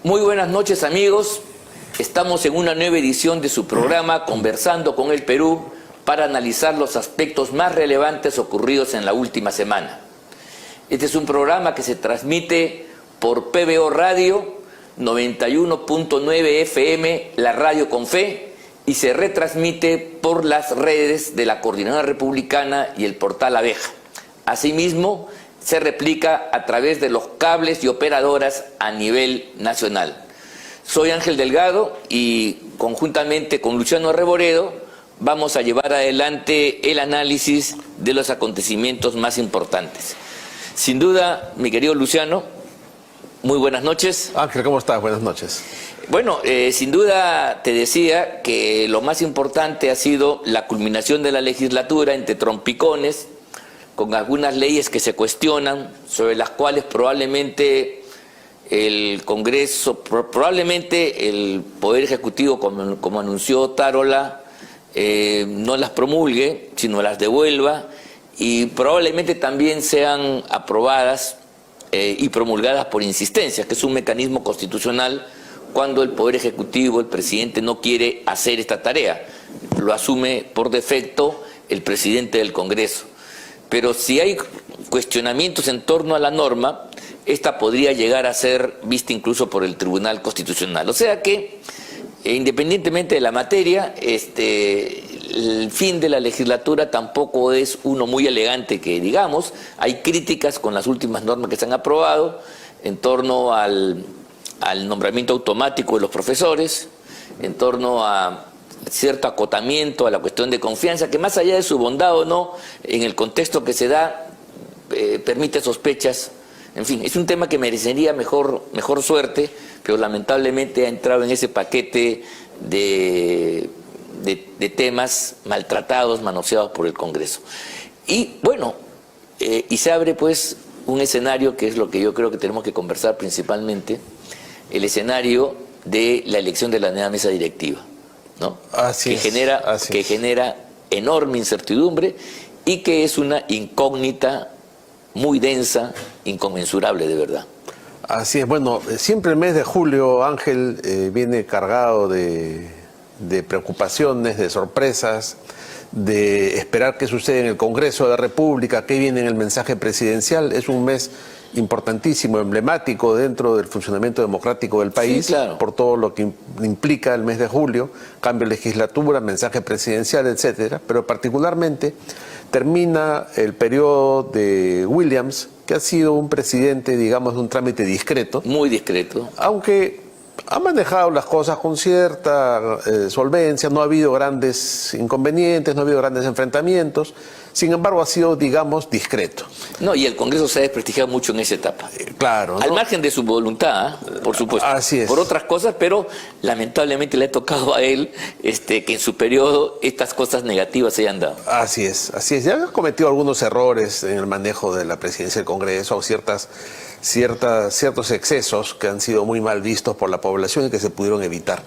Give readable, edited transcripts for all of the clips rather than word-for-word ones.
Muy buenas noches, amigos. Estamos en una nueva edición de su programa Conversando con el Perú para analizar los aspectos más relevantes ocurridos en la última semana. Este es un programa que se transmite por PBO Radio 91.9 FM, la radio con fe, y se retransmite por las redes de la Coordinadora Republicana y el portal Abeja. Asimismo, se replica a través de los cables y operadoras a nivel nacional. Soy Ángel Delgado y conjuntamente con Luciano Reboredo vamos a llevar adelante el análisis de los acontecimientos más importantes. Sin duda, mi querido Luciano, muy buenas noches. Ángel, ¿cómo estás? Buenas noches. Bueno, sin duda te decía que lo más importante ha sido la culminación de la legislatura entre trompicones, con algunas leyes que se cuestionan, sobre las cuales probablemente el Congreso, probablemente el Poder Ejecutivo, como anunció Tarola, no las promulgue, sino las devuelva, y probablemente también sean aprobadas y promulgadas por insistencia, que es un mecanismo constitucional cuando el Poder Ejecutivo, el presidente, no quiere hacer esta tarea. Lo asume por defecto el presidente del Congreso. Pero si hay cuestionamientos en torno a la norma, esta podría llegar a ser vista incluso por el Tribunal Constitucional. O sea que, independientemente de la materia, el fin de la legislatura tampoco es uno muy elegante que digamos. Hay críticas con las últimas normas que se han aprobado en torno al nombramiento automático de los profesores, en torno a cierto acotamiento a la cuestión de confianza, que más allá de su bondad o no, en el contexto que se da, permite sospechas. En fin, es un tema que merecería mejor suerte, pero lamentablemente ha entrado en ese paquete de temas maltratados, manoseados por el Congreso. Y bueno, y se abre pues un escenario que es lo que yo creo que tenemos que conversar principalmente, el escenario de la elección de la nueva mesa directiva, ¿no? Que genera enorme incertidumbre y que es una incógnita muy densa, inconmensurable de verdad. Así es, bueno, siempre el mes de julio, Ángel, viene cargado de preocupaciones, de sorpresas, de esperar qué sucede en el Congreso de la República, qué viene en el mensaje presidencial. Es un mes importantísimo, emblemático dentro del funcionamiento democrático del país, sí, claro, por todo lo que implica el mes de julio, cambio de legislatura, mensaje presidencial, etcétera, pero particularmente termina el periodo de Williams, que ha sido un presidente, digamos, de un trámite discreto. Muy discreto. Aunque ha manejado las cosas con cierta solvencia, no ha habido grandes inconvenientes, no ha habido grandes enfrentamientos, sin embargo ha sido, digamos, discreto. No, y el Congreso se ha desprestigiado mucho en esa etapa. Claro. Al margen de su voluntad, por supuesto. Así es. Por otras cosas, pero lamentablemente le ha tocado a él que en su periodo estas cosas negativas se hayan dado. Así es, así es. Ya ha cometido algunos errores en el manejo de la presidencia del Congreso, o ciertos excesos que han sido muy mal vistos por la población y que se pudieron evitar.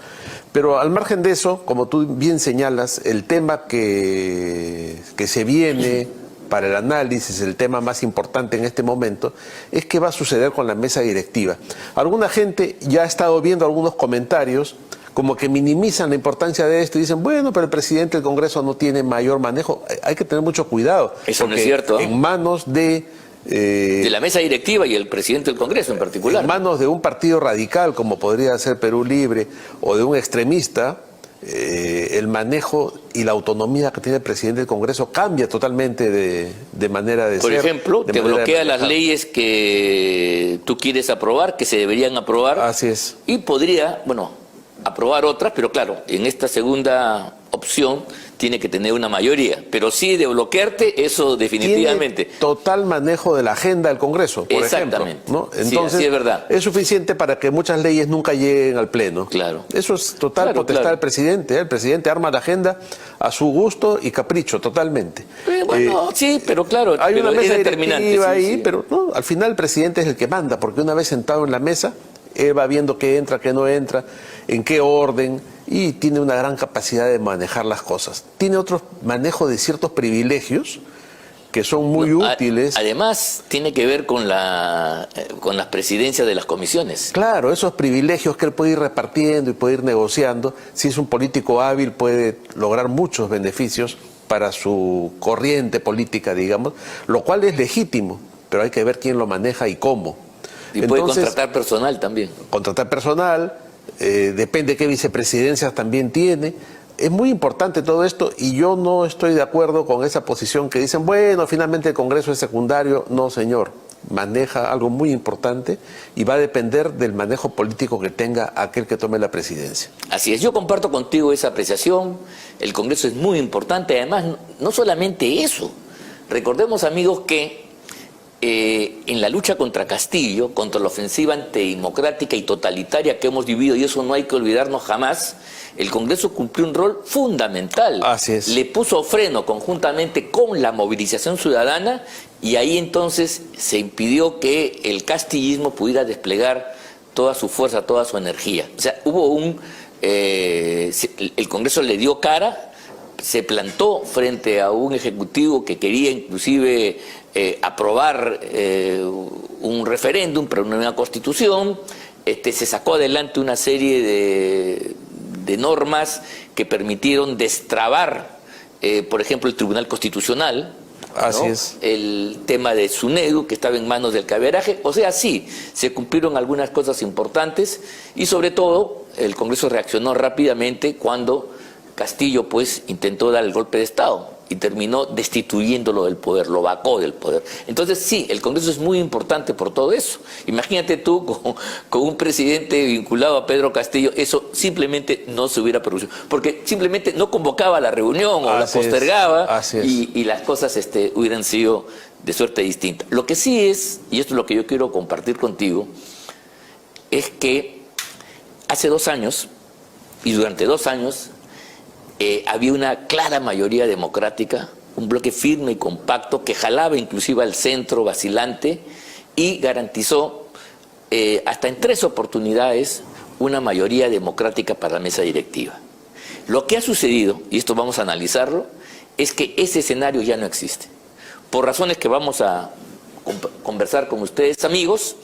Pero al margen de eso, como tú bien señalas, el tema que se viene para el análisis, el tema más importante en este momento, es qué va a suceder con la mesa directiva. Alguna gente ya ha estado viendo algunos comentarios como que minimizan la importancia de esto y dicen, bueno, pero el presidente del Congreso no tiene mayor manejo. Hay que tener mucho cuidado. Eso no es cierto. En manos de la mesa directiva y el presidente del Congreso en particular. En manos de un partido radical como podría ser Perú Libre o de un extremista, el manejo y la autonomía que tiene el presidente del Congreso cambia totalmente de manera de ser. Por ejemplo, te bloquea las leyes que tú quieres aprobar, que se deberían aprobar. Así es. Y podría, bueno, aprobar otras, pero claro, en esta segunda opción tiene que tener una mayoría, pero sí de bloquearte, eso definitivamente. Tiene total manejo de la agenda del Congreso, por ejemplo, ¿no? Entonces, sí, es verdad. Es suficiente para que muchas leyes nunca lleguen al Pleno. Claro. Eso es total potestad del presidente. El presidente arma la agenda a su gusto y capricho, totalmente. Bueno, sí, pero claro, hay una mesa directiva ahí, sí. Pero no, al final el presidente es el que manda, porque una vez sentado en la mesa, él va viendo qué entra, qué no entra, en qué orden, y tiene una gran capacidad de manejar las cosas. Tiene otro manejo de ciertos privilegios que son muy útiles. Además, tiene que ver con las presidencias de las comisiones. Claro, esos privilegios que él puede ir repartiendo y puede ir negociando, si es un político hábil puede lograr muchos beneficios para su corriente política, digamos, lo cual es legítimo, pero hay que ver quién lo maneja y cómo. Y puede contratar personal también. Contratar personal, depende qué vicepresidencias también tiene. Es muy importante todo esto y yo no estoy de acuerdo con esa posición que dicen, bueno, finalmente el Congreso es secundario. No, señor, maneja algo muy importante y va a depender del manejo político que tenga aquel que tome la presidencia. Así es, yo comparto contigo esa apreciación. El Congreso es muy importante, además, no solamente eso. Recordemos, amigos, que en la lucha contra Castillo, contra la ofensiva antidemocrática y totalitaria que hemos vivido, y eso no hay que olvidarnos jamás, el Congreso cumplió un rol fundamental. Así es. Le puso freno conjuntamente con la movilización ciudadana y ahí entonces se impidió que el castillismo pudiera desplegar toda su fuerza, toda su energía. O sea, hubo el Congreso le dio cara, se plantó frente a un ejecutivo que quería inclusive aprobar un referéndum, pero no una constitución. Se sacó adelante una serie de normas que permitieron destrabar, por ejemplo, el Tribunal Constitucional. Así ¿no? es. El tema de SUNEDU, que estaba en manos del caberaje. O sea, sí, se cumplieron algunas cosas importantes y sobre todo el Congreso reaccionó rápidamente cuando Castillo pues intentó dar el golpe de Estado y terminó destituyéndolo del poder, lo vacó del poder. Entonces sí, el Congreso es muy importante por todo eso. Imagínate tú con un presidente vinculado a Pedro Castillo, eso simplemente no se hubiera producido, porque simplemente no convocaba la reunión o la postergaba y las cosas hubieran sido de suerte distinta. Lo que sí es, y esto es lo que yo quiero compartir contigo, es que hace 2 años, y durante 2 años, había una clara mayoría democrática, un bloque firme y compacto que jalaba inclusive al centro vacilante y garantizó hasta en 3 oportunidades una mayoría democrática para la mesa directiva. Lo que ha sucedido, y esto vamos a analizarlo, es que ese escenario ya no existe. Por razones que vamos a conversar con ustedes, amigos,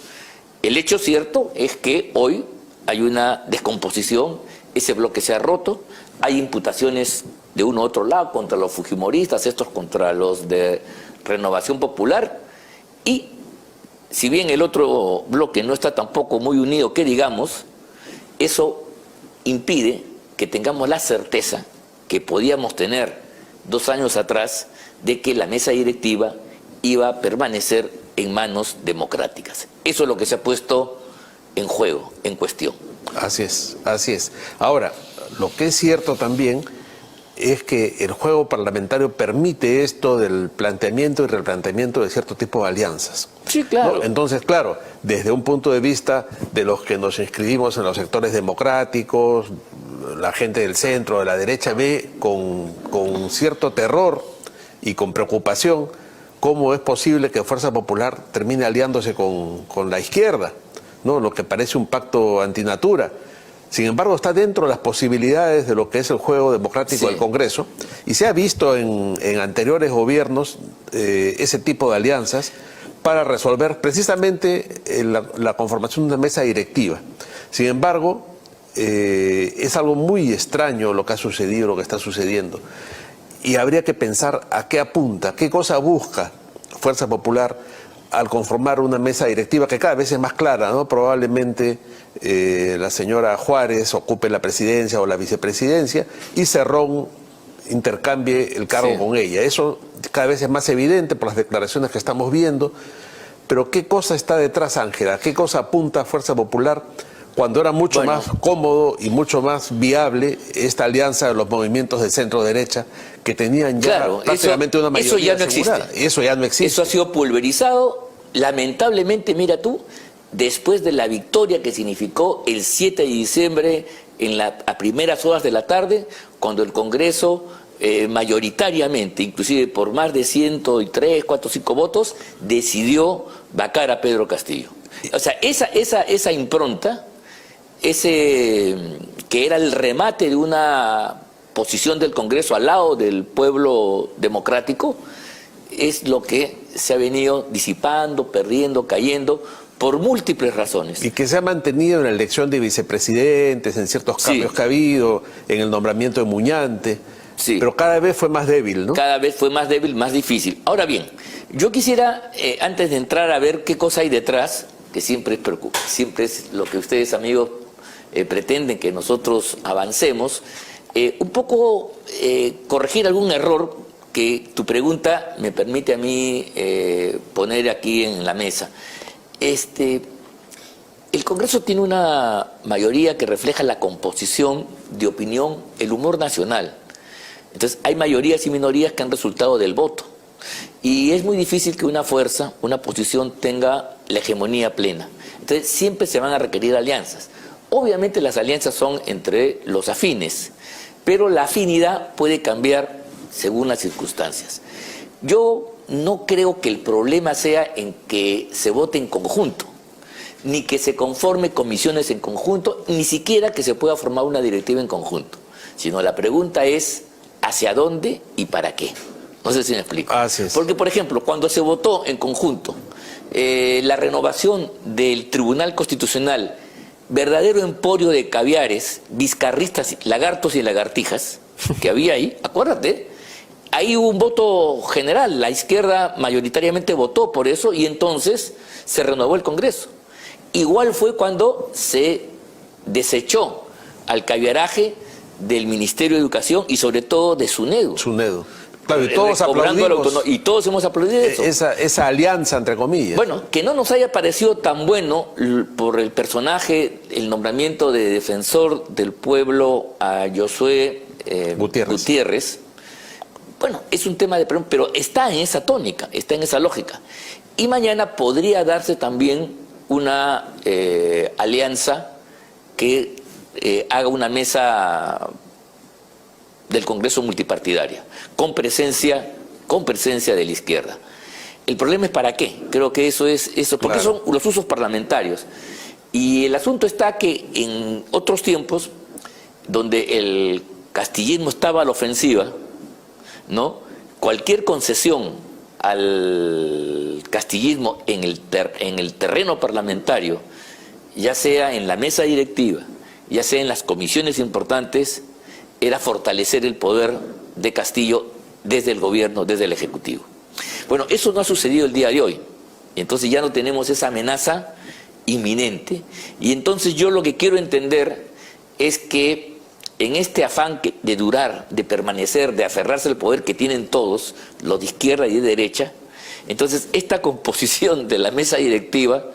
el hecho cierto es que hoy hay una descomposición, ese bloque se ha roto, hay imputaciones de uno u otro lado contra los fujimoristas, estos contra los de Renovación Popular, y si bien el otro bloque no está tampoco muy unido, que digamos, eso impide que tengamos la certeza que podíamos tener 2 años atrás de que la mesa directiva iba a permanecer en manos democráticas. Eso es lo que se ha puesto en juego, en cuestión. Así es, así es. Ahora, lo que es cierto también es que el juego parlamentario permite esto del planteamiento y replanteamiento de cierto tipo de alianzas. Sí, claro. ¿No? Entonces, claro, desde un punto de vista de los que nos inscribimos en los sectores democráticos, la gente del centro, de la derecha, ve con cierto terror y con preocupación cómo es posible que Fuerza Popular termine aliándose con la izquierda, ¿no? Lo que parece un pacto antinatura. Sin embargo, está dentro de las posibilidades de lo que es el juego democrático del Congreso y se ha visto en anteriores gobiernos ese tipo de alianzas para resolver precisamente la conformación de una mesa directiva. Sin embargo, es algo muy extraño lo que ha sucedido, lo que está sucediendo. Y habría que pensar a qué apunta, qué cosa busca Fuerza Popular al conformar una mesa directiva que cada vez es más clara, ¿no? Probablemente la señora Juárez ocupe la presidencia o la vicepresidencia y Cerrón intercambie el cargo con ella. Eso cada vez es más evidente por las declaraciones que estamos viendo. Pero ¿qué cosa está detrás, Ángela? ¿Qué cosa apunta Fuerza Popular cuando era mucho más cómodo y mucho más viable esta alianza de los movimientos de centro-derecha que tenían ya prácticamente una mayoría asegurada? Eso ya no existe. Eso ha sido pulverizado, lamentablemente, mira tú, después de la victoria que significó el 7 de diciembre a primeras horas de la tarde, cuando el Congreso mayoritariamente, inclusive por más de 103, 4, 5 votos, decidió vacar a Pedro Castillo. O sea, esa impronta, que era el remate de una posición del Congreso al lado del pueblo democrático, es lo que se ha venido disipando, perdiendo, cayendo, por múltiples razones. Y que se ha mantenido en la elección de vicepresidentes, en ciertos cambios que ha habido, en el nombramiento de Muñante, pero cada vez fue más débil, ¿no? Cada vez fue más débil, más difícil. Ahora bien, yo quisiera, antes de entrar a ver qué cosa hay detrás, que siempre es lo que ustedes, amigos, pretenden que nosotros avancemos, un poco corregir algún error que tu pregunta me permite a mí poner aquí en la mesa. El Congreso tiene una mayoría que refleja la composición de opinión, el humor nacional. Entonces hay mayorías y minorías que han resultado del voto. Y es muy difícil que una fuerza, una posición tenga la hegemonía plena. Entonces siempre se van a requerir alianzas. Obviamente las alianzas son entre los afines, pero la afinidad puede cambiar según las circunstancias. Yo no creo que el problema sea en que se vote en conjunto, ni que se conforme comisiones en conjunto, ni siquiera que se pueda formar una directiva en conjunto, sino la pregunta es ¿hacia dónde y para qué? No sé si me explico. Así es. Porque, por ejemplo, cuando se votó en conjunto la renovación del Tribunal Constitucional, verdadero emporio de caviares, vizcarristas, lagartos y lagartijas, que había ahí, acuérdate, ahí hubo un voto general, la izquierda mayoritariamente votó por eso y entonces se renovó el Congreso. Igual fue cuando se desechó al caviaraje del Ministerio de Educación y sobre todo de SUNEDU. SUNEDU. Claro, y todos aplaudimos. Y todos hemos aplaudido eso. Esa alianza, entre comillas. Bueno, que no nos haya parecido tan bueno por el personaje, el nombramiento de defensor del pueblo a Josué Gutiérrez. Bueno, es un tema de perdón, pero está en esa tónica, está en esa lógica. Y mañana podría darse también una alianza que haga una mesa del Congreso multipartidaria, con presencia de la izquierda. El problema es para qué. Creo que eso es porque son los usos parlamentarios. Y el asunto está que en otros tiempos, donde el castillismo estaba a la ofensiva, ¿no? Cualquier concesión al castillismo en el terreno parlamentario, ya sea en la mesa directiva, ya sea en las comisiones importantes, era fortalecer el poder de Castillo desde el gobierno, desde el Ejecutivo. Bueno, eso no ha sucedido el día de hoy. Entonces ya no tenemos esa amenaza inminente. Y entonces yo lo que quiero entender es que en este afán de durar, de permanecer, de aferrarse al poder que tienen todos, los de izquierda y de derecha, entonces esta composición de la mesa directiva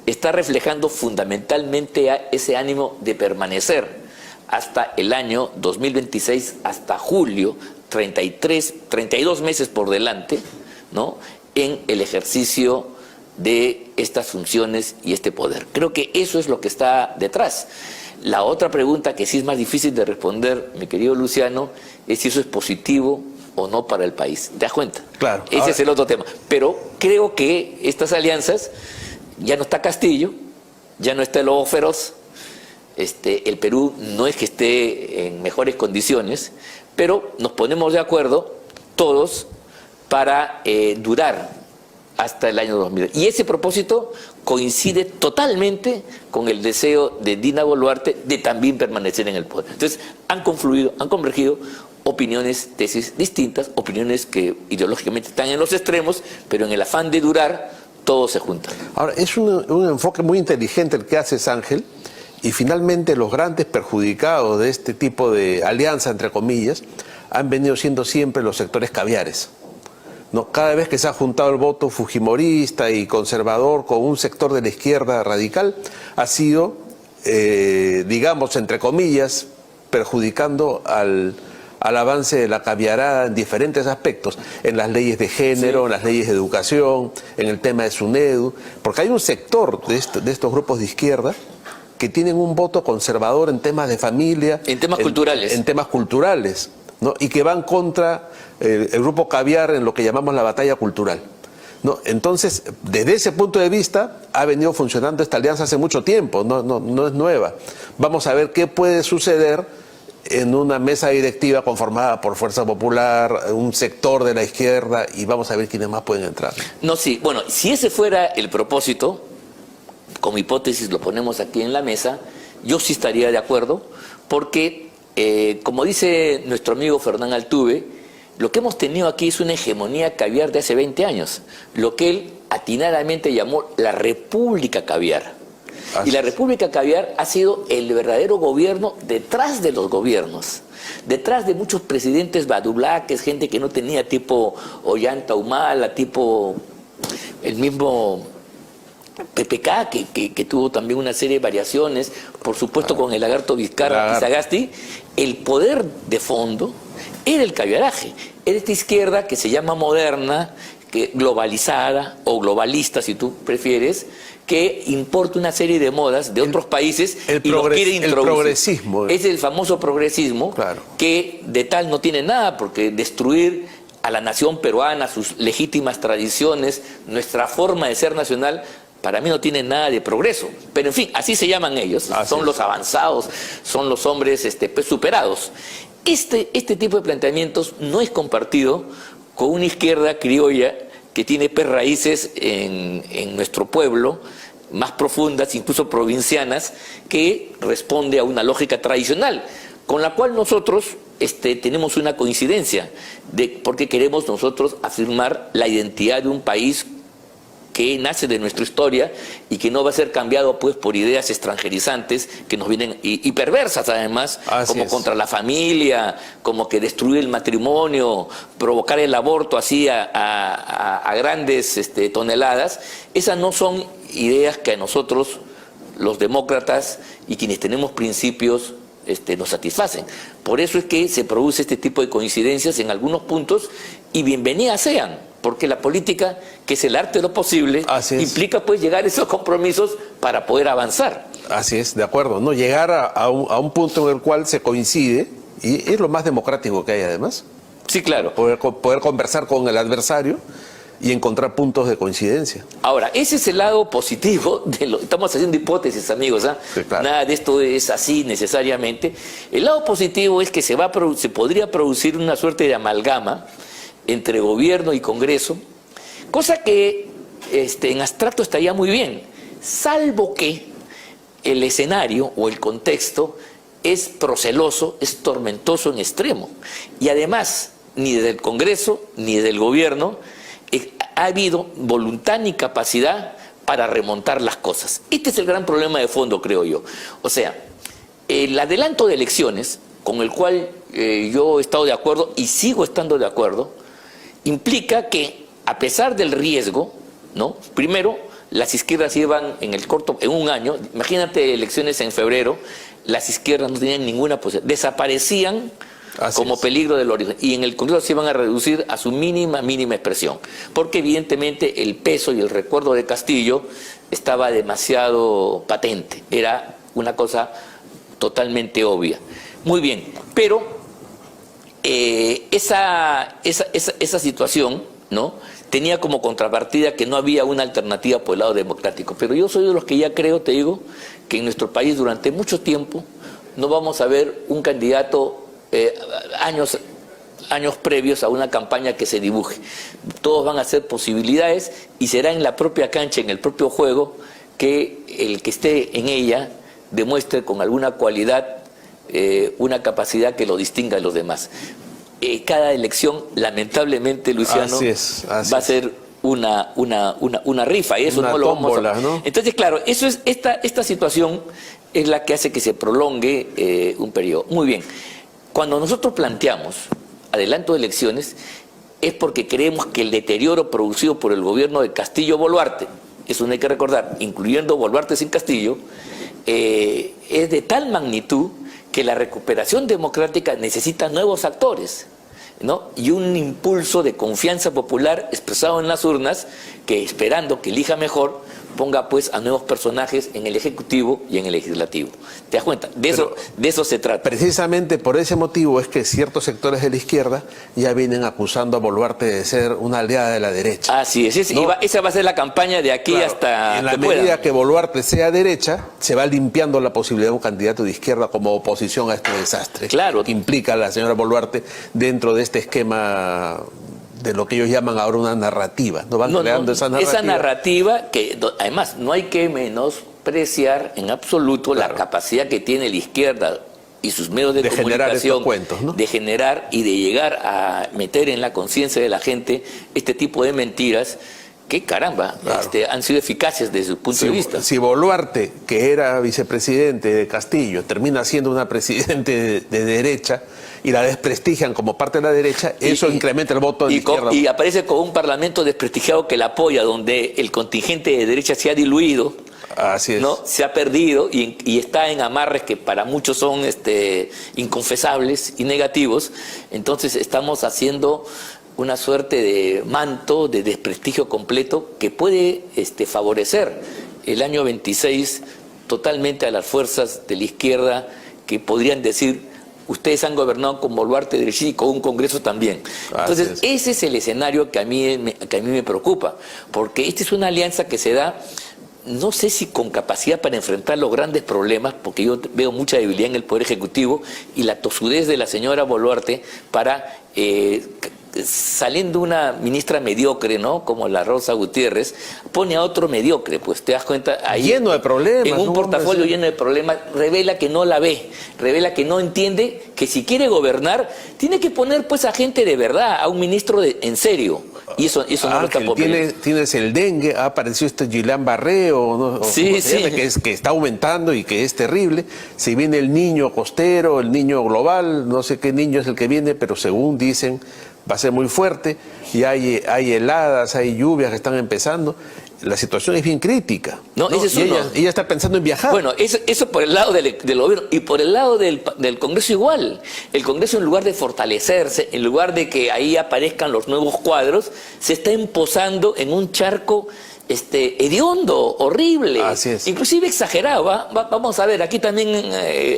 está reflejando fundamentalmente ese ánimo de permanecer hasta el año 2026, hasta julio, 32 meses por delante, ¿no?, en el ejercicio de estas funciones y este poder. Creo que eso es lo que está detrás. La otra pregunta que sí es más difícil de responder, mi querido Luciano, es si eso es positivo o no para el país. ¿Te das cuenta? Claro. Ese es el otro tema. Pero creo que estas alianzas, ya no está Castillo, ya no está el Lobo Feroz, el Perú no es que esté en mejores condiciones, pero nos ponemos de acuerdo todos para durar hasta el año 2000. Y ese propósito coincide totalmente con el deseo de Dina Boluarte de también permanecer en el poder. Entonces han convergido opiniones, tesis distintas, opiniones que ideológicamente están en los extremos, pero en el afán de durar, todo se junta. Ahora, es un enfoque muy inteligente el que haces, Ángel, y finalmente los grandes perjudicados de este tipo de alianza, entre comillas, han venido siendo siempre los sectores caviares, ¿no? Cada vez que se ha juntado el voto fujimorista y conservador con un sector de la izquierda radical, ha sido, digamos, entre comillas, perjudicando al avance de la caviarada en diferentes aspectos, en las leyes de género, en las leyes de educación, en el tema de SUNEDU, porque hay un sector de estos grupos de izquierda que tienen un voto conservador en temas de familia, en temas culturales, en temas culturales, ¿no? Y que van contra el grupo caviar en lo que llamamos la batalla cultural, ¿no? Entonces, desde ese punto de vista, ha venido funcionando esta alianza hace mucho tiempo, no es nueva. Vamos a ver qué puede suceder en una mesa directiva conformada por Fuerza Popular, un sector de la izquierda, y vamos a ver quiénes más pueden entrar. No, sí, bueno, si ese fuera el propósito, como hipótesis lo ponemos aquí en la mesa, yo sí estaría de acuerdo, porque, como dice nuestro amigo Fernán Altuve, lo que hemos tenido aquí es una hegemonía caviar de hace 20 años, lo que él atinadamente llamó la República Caviar. Y la República Caviar ha sido el verdadero gobierno detrás de los gobiernos, detrás de muchos presidentes badulaques, gente que no tenía, tipo Ollanta Humala, tipo el mismo PPK, que tuvo también una serie de variaciones, por supuesto con el lagarto Vizcarra y Sagasti. El poder de fondo era el caviaraje, era esta izquierda que se llama moderna, que globalizada o globalista, si tú prefieres, que importa una serie de modas de otros países y los quiere introducir. El progresismo. Es el famoso progresismo, claro, que de tal no tiene nada, porque destruir a la nación peruana, sus legítimas tradiciones, nuestra forma de ser nacional, para mí no tiene nada de progreso. Pero en fin, así se llaman ellos, son los avanzados, son los hombres pues, superados. Este tipo de planteamientos no es compartido con una izquierda criolla que tiene raíces en nuestro pueblo, más profundas, incluso provincianas, que responde a una lógica tradicional, con la cual nosotros tenemos una coincidencia, porque queremos nosotros afirmar la identidad de un país que nace de nuestra historia y que no va a ser cambiado pues por ideas extranjerizantes que nos vienen y perversas además, como contra la familia, como que destruir el matrimonio, provocar el aborto así a grandes toneladas. Esas no son ideas que a nosotros, los demócratas y quienes tenemos principios, nos satisfacen. Por eso es que se produce este tipo de coincidencias en algunos puntos, y bienvenidas sean, porque la política, que es el arte de lo posible, implica pues llegar a esos compromisos para poder avanzar. Así es, de acuerdo, ¿no? Llegar a un punto en el cual se coincide, y es lo más democrático que hay además. Sí, claro. Poder conversar con el adversario y encontrar puntos de coincidencia. Ahora, ese es el lado positivo estamos haciendo hipótesis, amigos, Sí, claro. Nada de esto es así necesariamente. El lado positivo es que se podría producir una suerte de amalgama entre gobierno y Congreso, cosa que en abstracto estaría muy bien, salvo que el escenario o el contexto es proceloso, es tormentoso en extremo. Y además, ni del Congreso ni del gobierno ha habido voluntad ni capacidad para remontar las cosas. Este es el gran problema de fondo, creo yo. O sea, el adelanto de elecciones, con el cual yo he estado de acuerdo y sigo estando de acuerdo, implica que, a pesar del riesgo, ¿no? Primero, las izquierdas llevan en un año, imagínate elecciones en febrero, las izquierdas no tenían ninguna posibilidad, desaparecían como peligro del origen, y en el Congreso se iban a reducir a su mínima expresión, porque evidentemente el peso y el recuerdo de Castillo estaba demasiado patente, era una cosa totalmente obvia. Muy bien, pero esa situación, ¿no?, tenía como contrapartida que no había una alternativa por el lado democrático. Pero yo soy de los que ya creo, te digo, que en nuestro país durante mucho tiempo no vamos a ver un candidato años previos a una campaña que se dibuje. Todos van a ser posibilidades, y será en la propia cancha, en el propio juego, que el que esté en ella demuestre con alguna cualidad una capacidad que lo distinga de los demás. Cada elección, lamentablemente, Luciano, va a ser una rifa, y eso no lo vamos a... ¿no? Entonces, claro, eso es esta situación es la que hace que se prolongue un periodo. Muy bien. Cuando nosotros planteamos adelanto de elecciones, es porque creemos que el deterioro producido por el gobierno de Castillo-Boluarte, eso no hay que recordar, incluyendo Boluarte sin Castillo, es de tal magnitud que la recuperación democrática necesita nuevos actores, ¿no? Y un impulso de confianza popular expresado en las urnas, que esperando que elija mejor, ponga pues a nuevos personajes en el Ejecutivo y en el Legislativo. ¿Te das cuenta? De eso se trata. Precisamente por ese motivo es que ciertos sectores de la izquierda ya vienen acusando a Boluarte de ser una aliada de la derecha. Así es, ¿No? esa va a ser la campaña de aquí hasta en la que medida puedan. que Boluarte sea derecha, se va limpiando la posibilidad de un candidato de izquierda como oposición a este desastre. Claro. Que implica a la señora Boluarte dentro de este esquema de lo que ellos llaman ahora una narrativa. ¿No van creando esa narrativa? Esa narrativa que, además, no hay que menospreciar en absoluto la capacidad que tiene la izquierda y sus medios de comunicación generar estos cuentos, ¿no? de generar y de llegar a meter en la conciencia de la gente este tipo de mentiras que, caramba, han sido eficaces desde su punto de vista. Si Boluarte, que era vicepresidente de Castillo, termina siendo una presidente de derecha y la desprestigian como parte de la derecha, eso incrementa el voto de la izquierda. Y aparece con un parlamento desprestigiado que la apoya, donde el contingente de derecha se ha diluido. Así es. ¿No? Se ha perdido y está en amarres que para muchos son inconfesables y negativos. Entonces estamos haciendo una suerte de manto de desprestigio completo que puede favorecer el año 26 totalmente a las fuerzas de la izquierda que podrían decir: ustedes han gobernado con Boluarte derechista y con un Congreso también. Entonces, ese es el escenario que a mí me preocupa, porque esta es una alianza que se da, no sé si con capacidad para enfrentar los grandes problemas, porque yo veo mucha debilidad en el Poder Ejecutivo y la tosudez de la señora Boluarte para, saliendo una ministra mediocre, ¿no?, como la Rosa Gutiérrez, pone a otro mediocre, pues te das cuenta, ahí lleno de problemas, en un portafolio lleno de problemas, revela que no la ve, revela que no entiende que si quiere gobernar tiene que poner pues a gente de verdad, a un ministro en serio, y eso no lo está poniendo. Tienes el dengue, ha aparecido Gilán Barreo, ¿no? Sí. Que está aumentando y que es terrible. Si viene el niño costero, el niño global, no sé qué niño es el que viene, pero según dicen va a ser muy fuerte, y hay heladas, hay lluvias que están empezando. La situación es bien crítica. No, ese es uno. Ella está pensando en viajar. Bueno, eso por el lado del gobierno, y por el lado del Congreso igual. El Congreso, en lugar de fortalecerse, en lugar de que ahí aparezcan los nuevos cuadros, se está empozando en un charco hediondo, horrible, Así es. inclusive exagerado. Vamos a ver, aquí también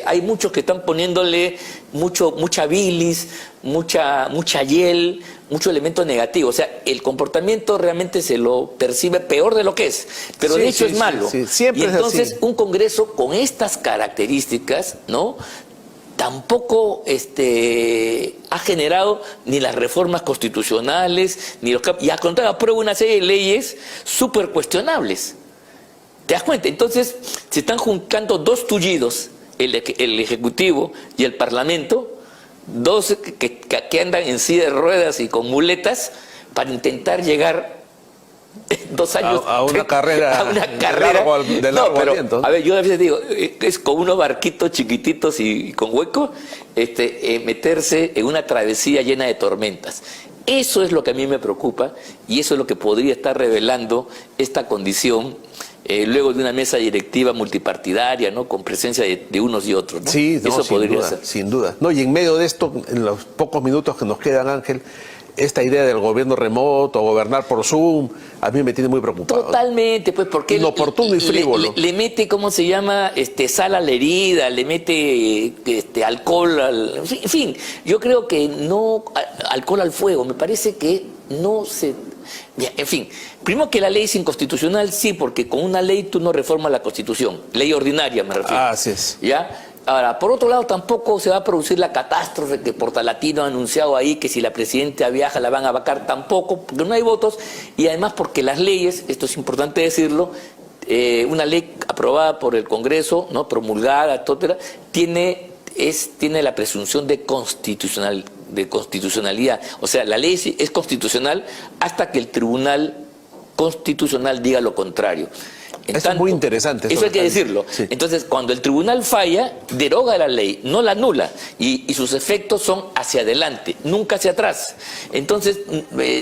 hay muchos que están poniéndole mucha bilis, mucha hiel, mucho elemento negativo. O sea, el comportamiento realmente se lo percibe peor de lo que es, pero de hecho es malo. Siempre y entonces es así. Un Congreso con estas características, ¿no?, tampoco ha generado ni las reformas constitucionales, ni y al contrario aprueba una serie de leyes súper cuestionables. ¿Te das cuenta? Entonces se están juntando dos tullidos, el Ejecutivo y el Parlamento, dos que andan en silla de ruedas y con muletas para intentar llegar 2 años a una carrera, de largo aliento. A ver, yo a veces digo, es con unos barquitos chiquititos y con hueco, meterse en una travesía llena de tormentas. Eso es lo que a mí me preocupa y eso es lo que podría estar revelando esta condición luego de una mesa directiva multipartidaria, ¿no?, con presencia de unos y otros, ¿no? Sí, no, eso podría ser. Sin duda. No, y en medio de esto, en los pocos minutos que nos quedan, Ángel, esta idea del gobierno remoto, gobernar por Zoom, a mí me tiene muy preocupado. Totalmente, pues, porque inoportuno y frívolo. Le mete, ¿cómo se llama?, sal a la herida, le mete alcohol, en fin, yo creo que no, alcohol al fuego, me parece que no se... En fin, primero que la ley es inconstitucional, sí, porque con una ley tú no reformas la Constitución, ley ordinaria me refiero. Así es. ¿Ya? Ahora, por otro lado, tampoco se va a producir la catástrofe que Portalatino ha anunciado ahí, que si la presidenta viaja la van a vacar, tampoco, porque no hay votos, y además porque las leyes, esto es importante decirlo, una ley aprobada por el Congreso, ¿no?, promulgada, etcétera, tiene la presunción de constitucionalidad. O sea, la ley es constitucional hasta que el Tribunal Constitucional diga lo contrario. Eso es muy interesante. Eso hay que decirlo. Sí. Entonces, cuando el tribunal falla, deroga la ley, no la anula, y sus efectos son hacia adelante, nunca hacia atrás. Entonces,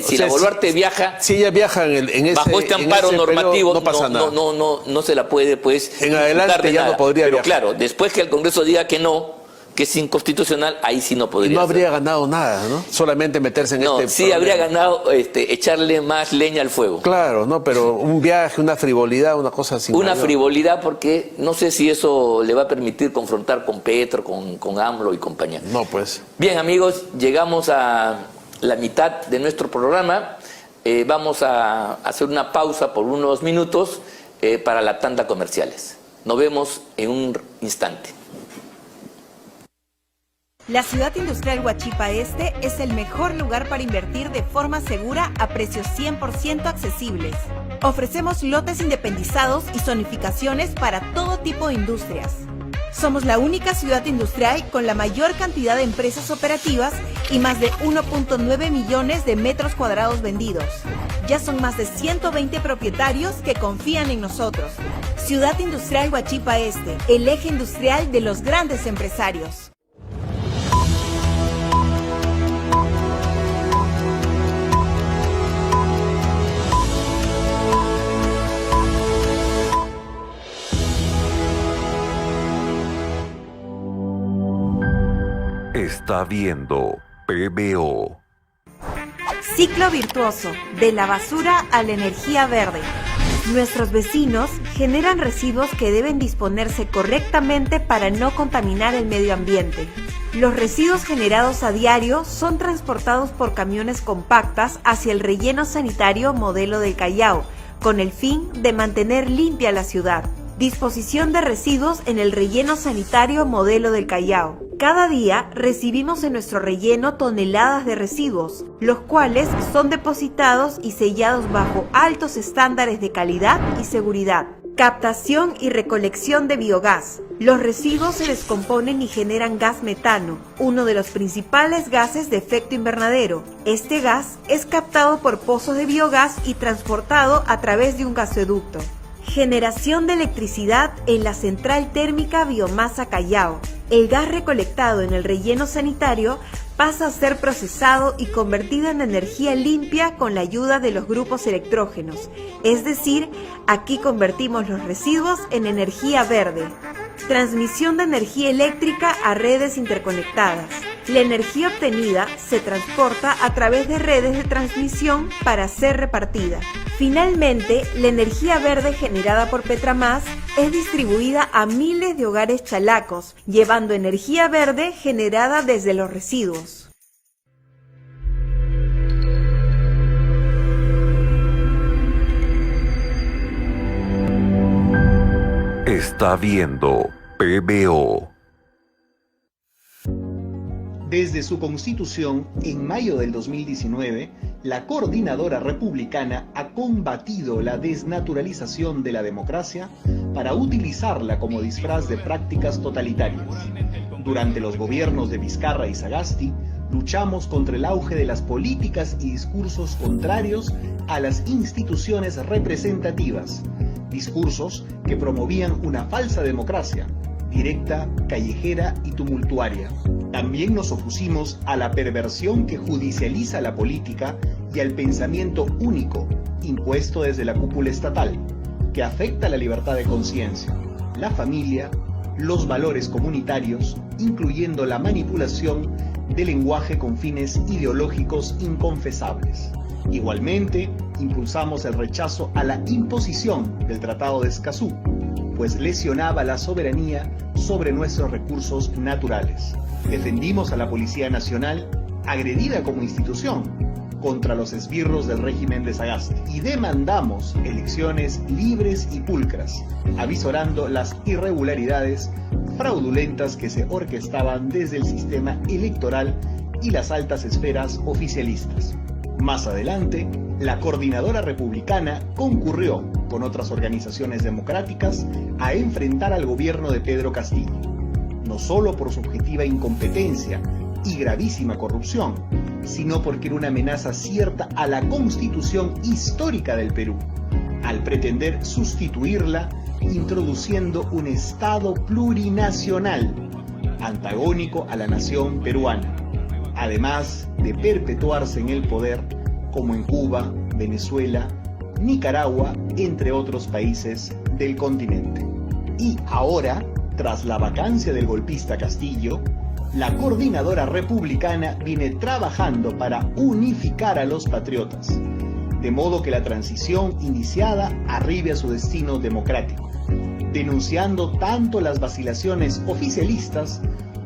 si la Boluarte viaja... Si ella viaja bajo este amparo normativo, no pasa nada. No se la puede, pues... En adelante ya no podría Pero viajar. claro, después que el Congreso diga que no, que es inconstitucional, ahí sí no Y podría no habría ser. ganado nada, ¿no? Solamente meterse en No, este sí problema. habría ganado echarle más leña al fuego. Claro, ¿no? Pero un viaje, una frivolidad, una cosa así. Una frivolidad, porque no sé si eso le va a permitir confrontar con Petro, con AMLO y compañía. No, pues. Bien, amigos, llegamos a la mitad de nuestro programa. Vamos a hacer una pausa por unos minutos para la tanda comerciales. Nos vemos en un instante. La Ciudad Industrial Huachipa Este es el mejor lugar para invertir de forma segura a precios 100% accesibles. Ofrecemos lotes independizados y zonificaciones para todo tipo de industrias. Somos la única ciudad industrial con la mayor cantidad de empresas operativas y más de 1.9 millones de metros cuadrados vendidos. Ya son más de 120 propietarios que confían en nosotros. Ciudad Industrial Huachipa Este, el eje industrial de los grandes empresarios. Está viendo PBO. Ciclo virtuoso, de la basura a la energía verde. Nuestros vecinos generan residuos que deben disponerse correctamente para no contaminar el medio ambiente. Los residuos generados a diario son transportados por camiones compactas hacia el relleno sanitario modelo del Callao, con el fin de mantener limpia la ciudad. Disposición de residuos en el relleno sanitario modelo del Callao. Cada día recibimos en nuestro relleno toneladas de residuos, los cuales son depositados y sellados bajo altos estándares de calidad y seguridad. Captación y recolección de biogás. Los residuos se descomponen y generan gas metano, uno de los principales gases de efecto invernadero. Este gas es captado por pozos de biogás y transportado a través de un gasoducto. Generación de electricidad en la central térmica Biomasa Callao. El gas recolectado en el relleno sanitario pasa a ser procesado y convertido en energía limpia con la ayuda de los grupos electrógenos. Es decir, aquí convertimos los residuos en energía verde. Transmisión de energía eléctrica a redes interconectadas. La energía obtenida se transporta a través de redes de transmisión para ser repartida. Finalmente, la energía verde generada por Petramás es distribuida a miles de hogares chalacos, llevando energía verde generada desde los residuos. Está viendo PBO. Desde su constitución, en mayo del 2019, la Coordinadora Republicana ha combatido la desnaturalización de la democracia para utilizarla como disfraz de prácticas totalitarias. Durante los gobiernos de Vizcarra y Sagasti, luchamos contra el auge de las políticas y discursos contrarios a las instituciones representativas, discursos que promovían una falsa democracia, directa, callejera y tumultuaria. También nos opusimos a la perversión que judicializa la política y al pensamiento único impuesto desde la cúpula estatal, que afecta la libertad de conciencia, la familia, los valores comunitarios, incluyendo la manipulación del lenguaje con fines ideológicos inconfesables. Igualmente, impulsamos el rechazo a la imposición del Tratado de Escazú, pues lesionaba la soberanía sobre nuestros recursos naturales. Defendimos a la Policía Nacional, agredida como institución, contra los esbirros del régimen de Sagasti, y demandamos elecciones libres y pulcras, avisorando las irregularidades fraudulentas que se orquestaban desde el sistema electoral y las altas esferas oficialistas. Más adelante, la Coordinadora Republicana concurrió con otras organizaciones democráticas a enfrentar al gobierno de Pedro Castillo, no solo por su objetiva incompetencia y gravísima corrupción, sino porque era una amenaza cierta a la Constitución histórica del Perú, al pretender sustituirla introduciendo un Estado plurinacional, antagónico a la nación peruana, además de perpetuarse en el poder como en Cuba, Venezuela, Nicaragua, entre otros países del continente. Y ahora, tras la vacancia del golpista Castillo, La Coordinadora Republicana viene trabajando para unificar a los patriotas, de modo que la transición iniciada arribe a su destino democrático, denunciando tanto las vacilaciones oficialistas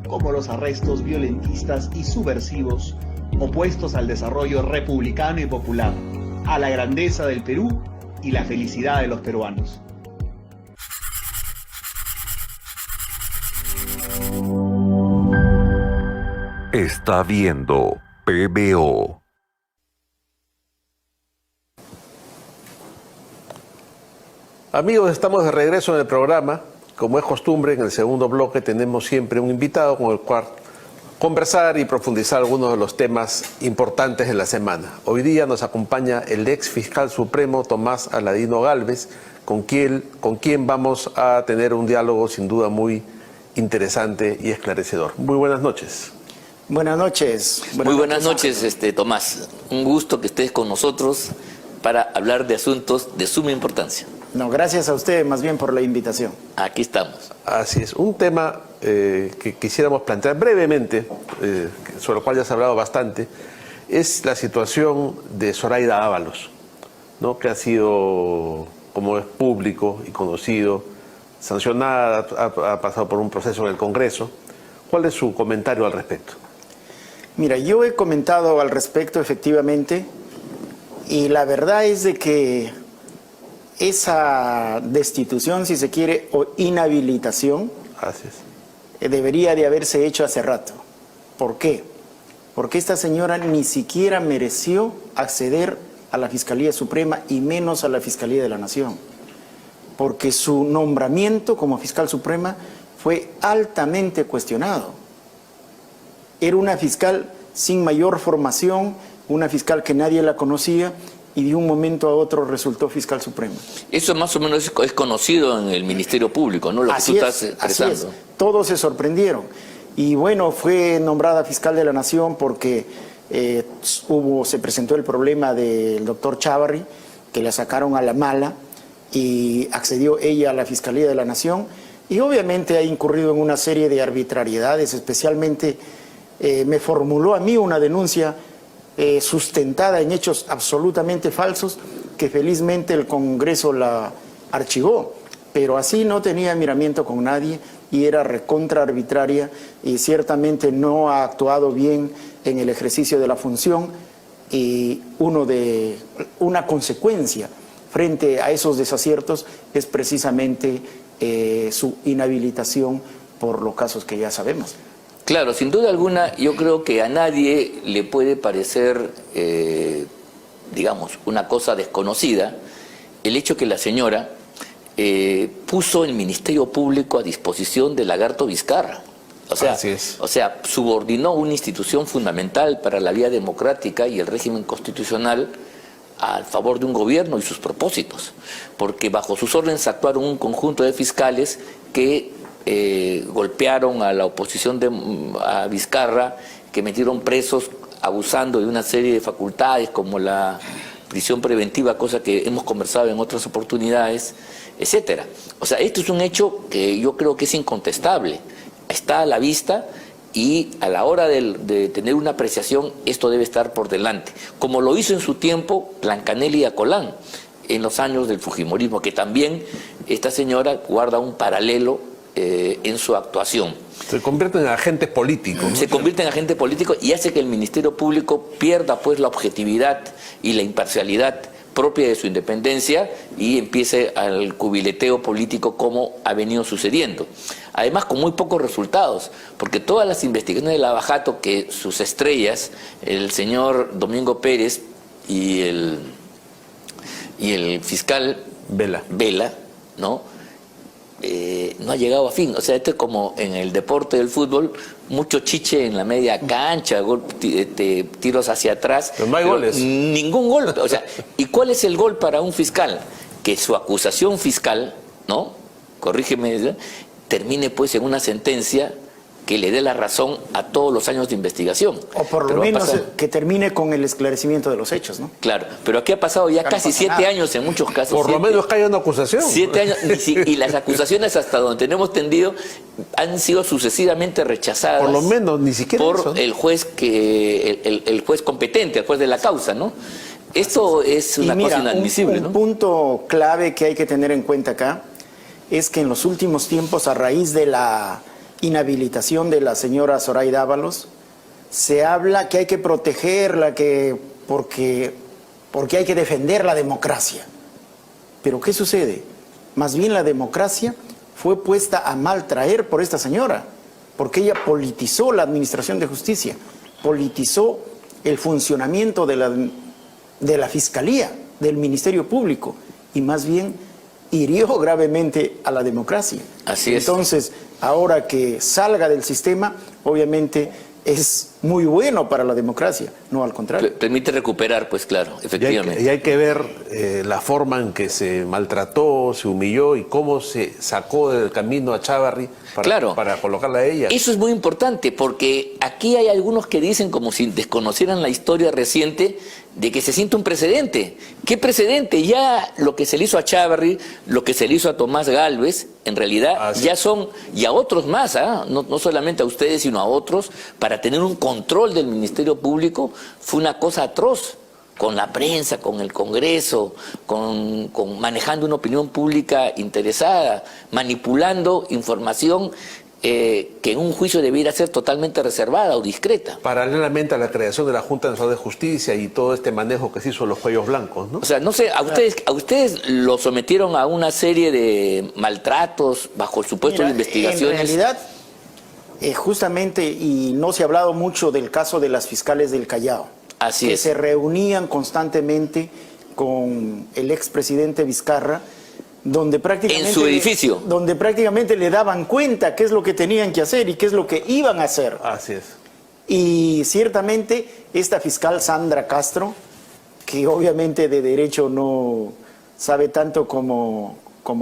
como los arrestos violentistas y subversivos opuestos al desarrollo republicano y popular, a la grandeza del Perú y la felicidad de los peruanos. Está viendo PBO. Amigos, estamos de regreso en el programa. Como es costumbre, en el segundo bloque tenemos siempre un invitado con el cual conversar y profundizar algunos de los temas importantes de la semana. Hoy día nos acompaña el ex fiscal supremo Tomás Aladino Gálvez, con quien vamos a tener un diálogo sin duda muy interesante y esclarecedor. Muy buenas noches. Buenas noches. Muy buenas noches, Tomás. Un gusto que estés con nosotros para hablar de asuntos de suma importancia. No, gracias a usted más bien por la invitación. Aquí estamos. Así es. Un tema que quisiéramos plantear brevemente, sobre el cual ya se ha hablado bastante, es la situación de Zoraida Ábalos, ¿no? Que ha sido, como es público y conocido, sancionada, ha pasado por un proceso en el Congreso. ¿Cuál es su comentario al respecto? Mira, yo he comentado al respecto efectivamente, y la verdad es de que esa destitución, si se quiere, o inhabilitación, Así es. Debería de haberse hecho hace rato. ¿Por qué? Porque esta señora ni siquiera mereció acceder a la Fiscalía Suprema y menos a la Fiscalía de la Nación. Porque su nombramiento como fiscal suprema fue altamente cuestionado. Era una fiscal sin mayor formación, una fiscal que nadie la conocía, y de un momento a otro resultó fiscal supremo. Eso más o menos es conocido en el Ministerio Público, ¿no? Lo que tú estás expresando. Así es. Todos se sorprendieron. Y bueno, fue nombrada fiscal de la Nación porque se presentó el problema del doctor Chávarri, que la sacaron a la mala, y accedió ella a la Fiscalía de la Nación, y obviamente ha incurrido en una serie de arbitrariedades, especialmente me formuló a mí una denuncia sustentada en hechos absolutamente falsos, que felizmente el Congreso la archivó, pero así no tenía miramiento con nadie y era recontra arbitraria, y ciertamente no ha actuado bien en el ejercicio de la función, y una consecuencia frente a esos desaciertos es precisamente su inhabilitación por los casos que ya sabemos. Claro, sin duda alguna, yo creo que a nadie le puede parecer, digamos, una cosa desconocida el hecho que la señora puso el Ministerio Público a disposición de Lagarto Vizcarra. O sea, subordinó una institución fundamental para la vía democrática y el régimen constitucional al favor de un gobierno y sus propósitos, porque bajo sus órdenes actuaron un conjunto de fiscales que golpearon a la oposición a Vizcarra, que metieron presos abusando de una serie de facultades como la prisión preventiva, cosa que hemos conversado en otras oportunidades, etcétera. O sea, esto es un hecho que yo creo que es incontestable, está a la vista, y a la hora de tener una apreciación, esto debe estar por delante, como lo hizo en su tiempo Blancanelli Acolán en los años del fujimorismo, que también esta señora guarda un paralelo en su actuación. Se convierte en agente político, ¿no? Se convierte en agente político y hace que el Ministerio Público pierda pues la objetividad y la imparcialidad propia de su independencia y empiece al cubileteo político como ha venido sucediendo. Además, con muy pocos resultados, porque todas las investigaciones de Lavajato, que sus estrellas, el señor Domingo Pérez y el fiscal Vela, ¿no? No ha llegado a fin. O sea, esto es como en el deporte del fútbol, mucho chiche en la media cancha, tiros hacia atrás. Pero no hay goles. Ningún gol. O sea, ¿y cuál es el gol para un fiscal? Que su acusación fiscal, ¿no? Corrígeme, termine pues en una sentencia que le dé la razón a todos los años de investigación. O por lo Pero menos que termine con el esclarecimiento de los hechos, ¿no? Claro, pero aquí ha pasado ya Acá no casi pasa 7 nada. años en muchos casos. Por lo menos que haya una acusación. 7 años, y las acusaciones hasta donde tenemos tendido han sido sucesivamente rechazadas. Por lo menos, ni siquiera por eso, ¿no? el juez el juez competente, el juez de la causa, ¿no? Esto es una Y mira, cosa inadmisible, un ¿no? punto clave que hay que tener en cuenta acá es que en los últimos tiempos, a raíz de la inhabilitación de la señora Zoraida Ábalos, se habla que hay que protegerla, porque hay que defender la democracia. Pero ¿qué sucede? Más bien la democracia fue puesta a mal traer por esta señora, porque ella politizó la administración de justicia, politizó el funcionamiento de la Fiscalía, del Ministerio Público, y más bien hirió gravemente a la democracia. Así es. Entonces, ahora que salga del sistema, obviamente es muy bueno para la democracia, no al contrario. Permite recuperar, pues claro, efectivamente. Y hay que ver la forma en que se maltrató, se humilló y cómo se sacó del camino a Chávarri para colocarla a ella. Eso es muy importante porque aquí hay algunos que dicen como si desconocieran la historia reciente de que se siente un precedente. ¿Qué precedente? Ya lo que se le hizo a Chávarri, lo que se le hizo a Tomás Gálvez, en realidad ya son, y a otros más, no solamente a ustedes, sino a otros, para tener un control del Ministerio Público, fue una cosa atroz. Con la prensa, con el Congreso, con manejando una opinión pública interesada, manipulando información que en un juicio debiera ser totalmente reservada o discreta. Paralelamente a la creación de la Junta Nacional de Justicia y todo este manejo que se hizo de los cuellos blancos, ¿no? O sea, no sé, a ustedes lo sometieron a una serie de maltratos bajo el supuesto de investigaciones. En realidad, justamente, y no se ha hablado mucho del caso de las fiscales del Callao. Así que es. se reunían constantemente con el expresidente Vizcarra, donde prácticamente... En su edificio. Donde prácticamente le daban cuenta qué es lo que tenían que hacer y qué es lo que iban a hacer. Así es. Y ciertamente esta fiscal Sandra Castro, que obviamente de derecho no sabe tanto como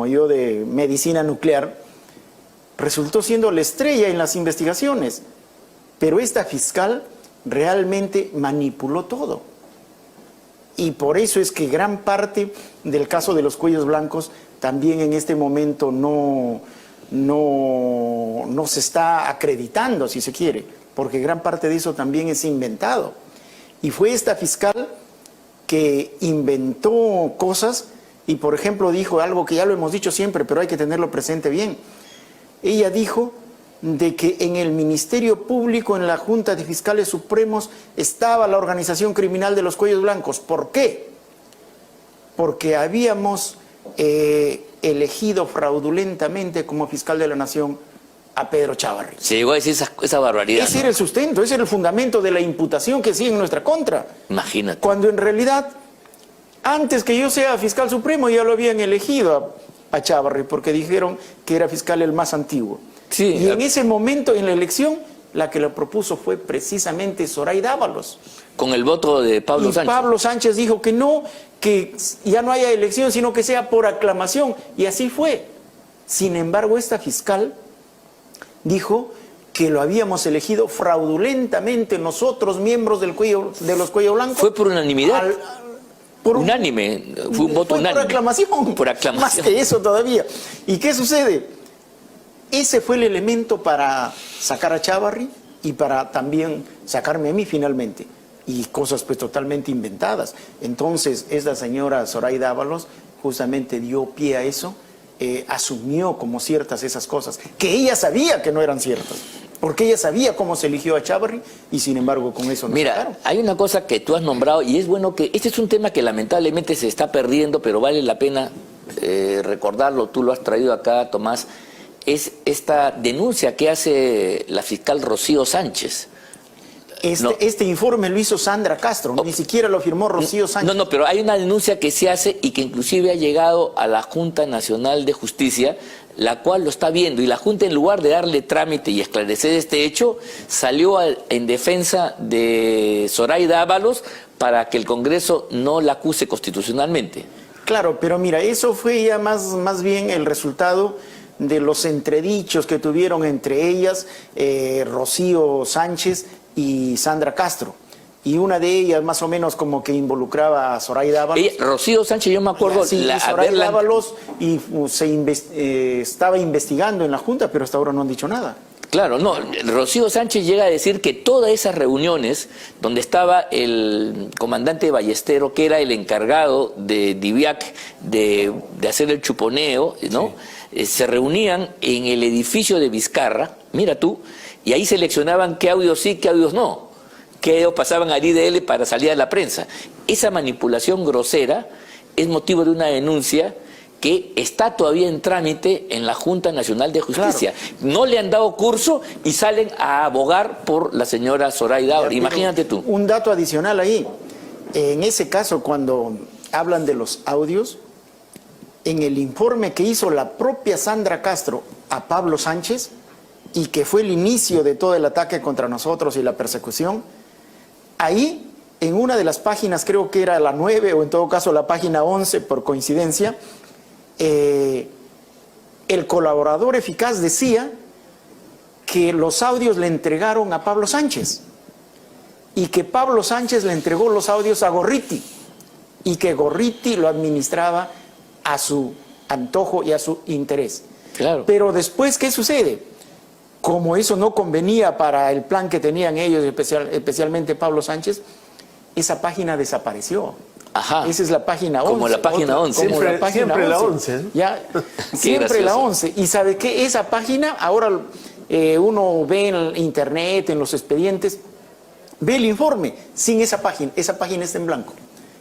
yo de medicina nuclear, resultó siendo la estrella en las investigaciones. Pero esta fiscal realmente manipuló todo. Y por eso es que gran parte del caso de los cuellos blancos también en este momento no se está acreditando, si se quiere, porque gran parte de eso también es inventado. Y fue esta fiscal que inventó cosas y, por ejemplo, dijo algo que ya lo hemos dicho siempre, pero hay que tenerlo presente bien. Ella dijo de que en el Ministerio Público, en la Junta de Fiscales Supremos, estaba la organización criminal de los cuellos blancos. ¿Por qué? Porque habíamos elegido fraudulentamente como fiscal de la Nación a Pedro Chávarri. Se llegó a decir esa barbaridad. Ese era el sustento, ese era el fundamento de la imputación que sigue en nuestra contra. Imagínate. Cuando en realidad, antes que yo sea fiscal supremo, ya lo habían elegido a Chávarri, porque dijeron que era fiscal el más antiguo. Sí, y en ese momento, en la elección, la que lo propuso fue precisamente Zoraida Ábalos. Con el voto de Pablo Sánchez. Pablo Sánchez dijo que no, que ya no haya elección, sino que sea por aclamación. Y así fue. Sin embargo, esta fiscal dijo que lo habíamos elegido fraudulentamente nosotros, miembros de los Cuello Blancos. Fue por unanimidad. Unánime, fue un voto unánime. Por aclamación. Por aclamación. Más que eso todavía. ¿Y qué sucede? Ese fue el elemento para sacar a Chávarri y para también sacarme a mí finalmente. Y cosas pues totalmente inventadas. Entonces, esta señora Zoraida Ábalos justamente dio pie a eso, asumió como ciertas esas cosas, que ella sabía que no eran ciertas. Porque ella sabía cómo se eligió a Chávarri y sin embargo con eso no sacaron. Mira, hay una cosa que tú has nombrado y es bueno que... Este es un tema que lamentablemente se está perdiendo, pero vale la pena recordarlo. Tú lo has traído acá, Tomás. Es esta denuncia que hace la fiscal Rocío Sánchez. Este informe lo hizo Sandra Castro, ni siquiera lo firmó Rocío Sánchez. No, pero hay una denuncia que se hace y que inclusive ha llegado a la Junta Nacional de Justicia, la cual lo está viendo, y la Junta, en lugar de darle trámite y esclarecer este hecho, salió en defensa de Zoraida Ábalos para que el Congreso no la acuse constitucionalmente. Claro, pero mira, eso fue ya más bien el resultado de los entredichos que tuvieron entre ellas Rocío Sánchez y Sandra Castro. Y una de ellas más o menos como que involucraba a Zoraida Ábalos. Rocío Sánchez, yo me acuerdo... Sí, Zoraida Ábalos y estaba investigando en la Junta, pero hasta ahora no han dicho nada. Claro, no, Rocío Sánchez llega a decir que todas esas reuniones donde estaba el comandante Ballestero, que era el encargado de Diviac de hacer el chuponeo, ¿no? Sí. Se reunían en el edificio de Vizcarra, mira tú, y ahí seleccionaban qué audios sí, qué audios no, qué audios pasaban al IDL para salir a la prensa. Esa manipulación grosera es motivo de una denuncia que está todavía en trámite en la Junta Nacional de Justicia. Claro. No le han dado curso y salen a abogar por la señora Zoraida Ábalos. Imagínate tú. Un dato adicional ahí. En ese caso, cuando hablan de los audios, en el informe que hizo la propia Sandra Castro a Pablo Sánchez, y que fue el inicio de todo el ataque contra nosotros y la persecución, ahí, en una de las páginas, creo que era la 9, o en todo caso la página 11, por coincidencia, el colaborador eficaz decía que los audios le entregaron a Pablo Sánchez y que Pablo Sánchez le entregó los audios a Gorriti y que Gorriti lo administraba a su antojo y a su interés. Claro. Pero después, ¿qué sucede? Como eso no convenía para el plan que tenían ellos, especialmente Pablo Sánchez, esa página desapareció. Ajá. Esa es la página 11. Como la página 11. Siempre la 11. Ya, siempre la 11. Y ¿sabe qué? Esa página, ahora uno ve en internet, en los expedientes, ve el informe sin esa página está en blanco.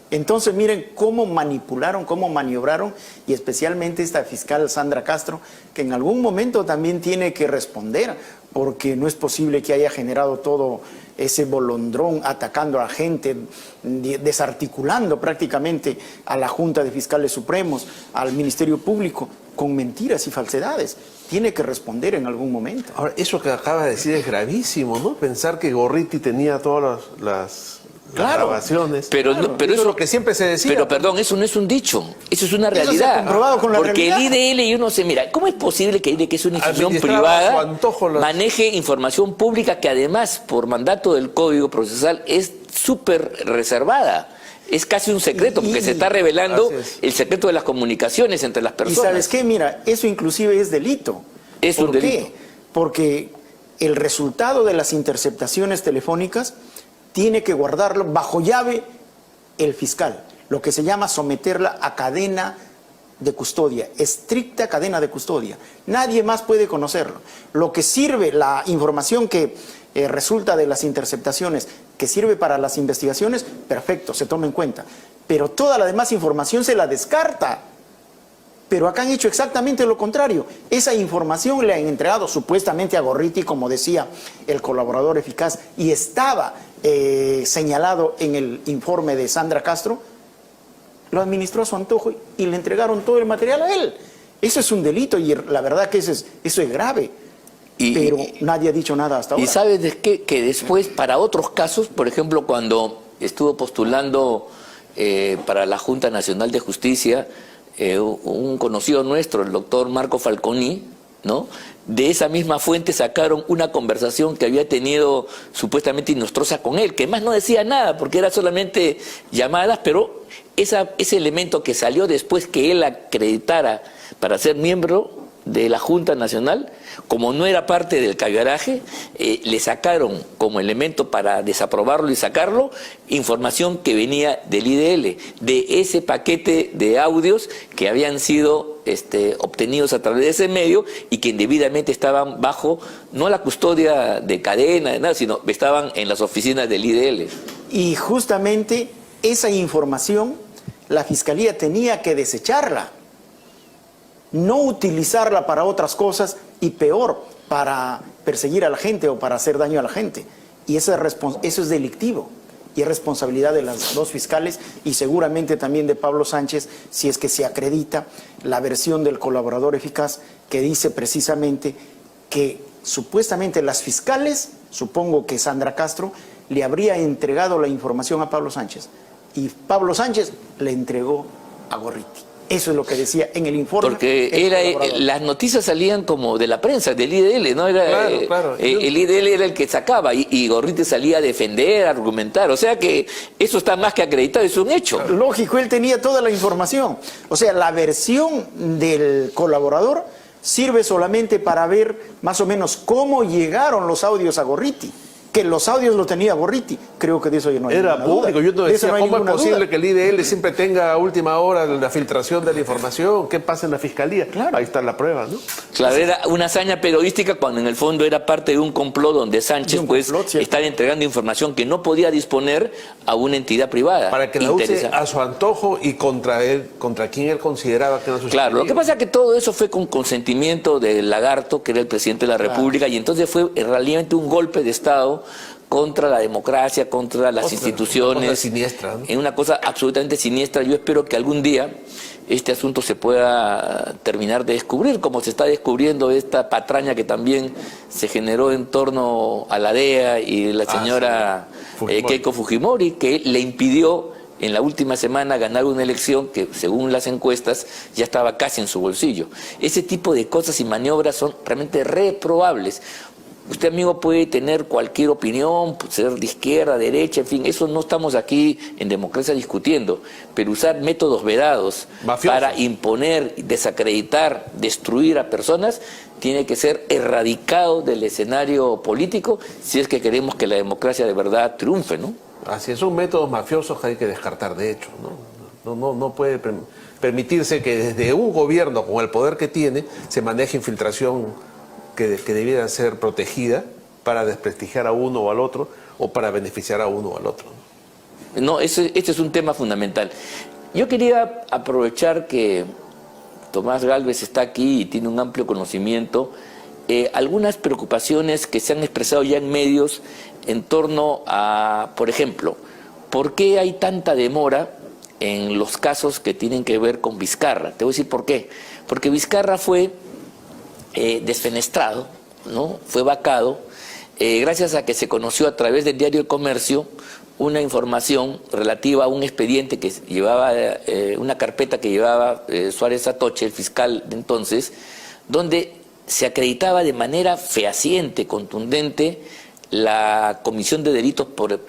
Entonces miren cómo manipularon, cómo maniobraron, y especialmente esta fiscal Sandra Castro, que en algún momento también tiene que responder, porque no es posible que haya generado todo ese bolondrón atacando a la gente, desarticulando prácticamente a la Junta de Fiscales Supremos, al Ministerio Público, con mentiras y falsedades. Tiene que responder en algún momento. Ahora, eso que acaba de decir es gravísimo, ¿no? Pensar que Gorriti tenía todas las grabaciones. Pero, claro, no, pero eso es lo que siempre se decía. Pero perdón, eso no es un dicho, eso es una realidad. Eso se ha comprobado con la porque realidad. el IDL, y uno se mira, ¿cómo es posible que el IDL, que es una institución privada, maneje información pública que además, por mandato del Código Procesal, es súper reservada? Es casi un secreto, porque se está revelando el secreto de las comunicaciones entre las personas. Y ¿sabes qué? Mira, eso inclusive es delito. Es un delito. ¿Por qué? Porque el resultado de las interceptaciones telefónicas tiene que guardarlo bajo llave el fiscal, lo que se llama someterla a cadena de custodia, estricta cadena de custodia. Nadie más puede conocerlo. Lo que sirve, la información que resulta de las interceptaciones, que sirve para las investigaciones, perfecto, se toma en cuenta. Pero toda la demás información se la descarta. Pero acá han hecho exactamente lo contrario. Esa información le han entregado supuestamente a Gorriti, como decía el colaborador eficaz, y estaba señalado en el informe de Sandra Castro, lo administró a su antojo y le entregaron todo el material a él. Eso es un delito y la verdad que eso es grave. Pero nadie ha dicho nada hasta ahora. ¿Y sabes de qué? Que después, para otros casos, por ejemplo, cuando estuvo postulando para la Junta Nacional de Justicia, un conocido nuestro, el doctor Marco Falconi, ¿no? De esa misma fuente sacaron una conversación que había tenido supuestamente Inostroza con él, que más no decía nada, porque era solamente llamadas, pero ese elemento que salió después que él acreditara para ser miembro de la Junta Nacional, como no era parte del cayaraje, le sacaron como elemento para desaprobarlo y sacarlo información que venía del IDL, de ese paquete de audios que habían sido obtenidos a través de ese medio y que indebidamente estaban bajo, no la custodia de cadena, de nada, sino estaban en las oficinas del IDL. Y justamente esa información la Fiscalía tenía que desecharla, no utilizarla para otras cosas y peor, para perseguir a la gente o para hacer daño a la gente. Y eso es delictivo y es responsabilidad de las dos fiscales y seguramente también de Pablo Sánchez, si es que se acredita la versión del colaborador eficaz que dice precisamente que supuestamente las fiscales, supongo que Sandra Castro, le habría entregado la información a Pablo Sánchez y Pablo Sánchez le entregó a Gorriti. Eso es lo que decía en el informe. Porque las noticias salían como de la prensa, del IDL, ¿no? Claro. El IDL era el que sacaba y Gorriti salía a defender, a argumentar. O sea que eso está más que acreditado, es un hecho. Lógico, él tenía toda la información. O sea, la versión del colaborador sirve solamente para ver más o menos cómo llegaron los audios a Gorriti. Que los audios los tenía Gorriti, creo que de eso ya no hay Era ninguna público, duda. yo no De eso decía, no hay ¿cómo es ninguna posible duda. que el IDL siempre tenga a última hora la filtración de la información? ¿Qué pasa en la fiscalía? Claro. Ahí está la prueba, ¿no? Claro, era una hazaña periodística cuando en el fondo era parte de un complot donde Sánchez pues estaba entregando información que no podía disponer a una entidad privada. Para que la use a su antojo y contra quien él consideraba que no sus Claro, lo que pasa es que todo eso fue con consentimiento del Lagarto, que era el presidente de la República, y entonces fue realmente un golpe de Estado contra la democracia, contra las instituciones. Una cosa siniestra, ¿no? En una cosa absolutamente siniestra. Yo espero que algún día este asunto se pueda terminar de descubrir, como se está descubriendo esta patraña que también se generó en torno a la DEA y la señora Keiko Fujimori, que le impidió en la última semana ganar una elección que, según las encuestas, ya estaba casi en su bolsillo. Ese tipo de cosas y maniobras son realmente reprobables. Usted, amigo, puede tener cualquier opinión, ser de izquierda, derecha, en fin, eso no estamos aquí en democracia discutiendo, pero usar métodos vedados para imponer, desacreditar, destruir a personas, tiene que ser erradicado del escenario político si es que queremos que la democracia de verdad triunfe, ¿no? Así es, son métodos mafiosos que hay que descartar, de hecho, ¿no? No puede permitirse que desde un gobierno con el poder que tiene se maneje infiltración que debiera ser protegida para desprestigiar a uno o al otro o para beneficiar a uno o al otro. No, este es un tema fundamental. Yo quería aprovechar que Tomás Gálvez está aquí y tiene un amplio conocimiento, algunas preocupaciones que se han expresado ya en medios en torno a, por ejemplo, ¿por qué hay tanta demora en los casos que tienen que ver con Vizcarra? Te voy a decir por qué. Porque Vizcarra fue desfenestrado, ¿no? Fue vacado, gracias a que se conoció a través del diario El Comercio una información relativa a un expediente que llevaba, una carpeta que llevaba Suárez Atoche, el fiscal de entonces, donde se acreditaba de manera fehaciente, contundente, la comisión de delitos por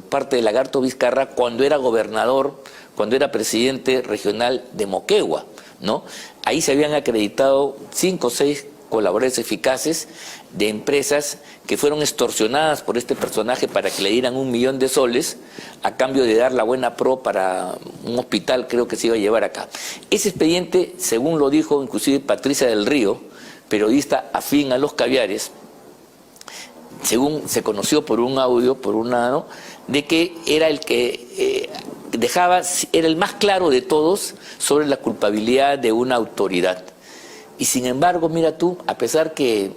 parte de Lagarto Vizcarra cuando era gobernador, cuando era presidente regional de Moquegua, ¿no? Ahí se habían acreditado 5 o 6 colaboradores eficaces de empresas que fueron extorsionadas por este personaje para que le dieran $1 millón a cambio de dar la buena pro para un hospital, creo que se iba a llevar acá. Ese expediente, según lo dijo inclusive Patricia del Río, periodista afín a los caviares, según se conoció por un audio, ¿no?, de que era el que era el más claro de todos sobre la culpabilidad de una autoridad. Y sin embargo, mira tú, a pesar que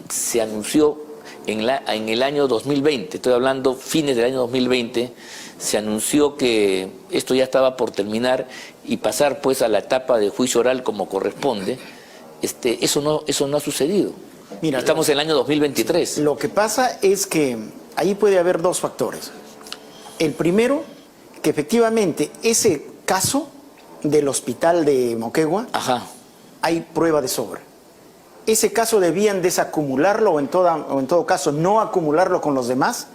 se anunció en el año 2020, estoy hablando fines del año 2020, se anunció que esto ya estaba por terminar y pasar pues a la etapa de juicio oral como corresponde, eso no ha sucedido. Mira, estamos en el año 2023. Lo que pasa es que ahí puede haber 2 factores. El primero, que efectivamente ese caso del hospital de Moquegua, hay prueba de sobra. Ese caso debían desacumularlo o en todo caso no acumularlo con los demás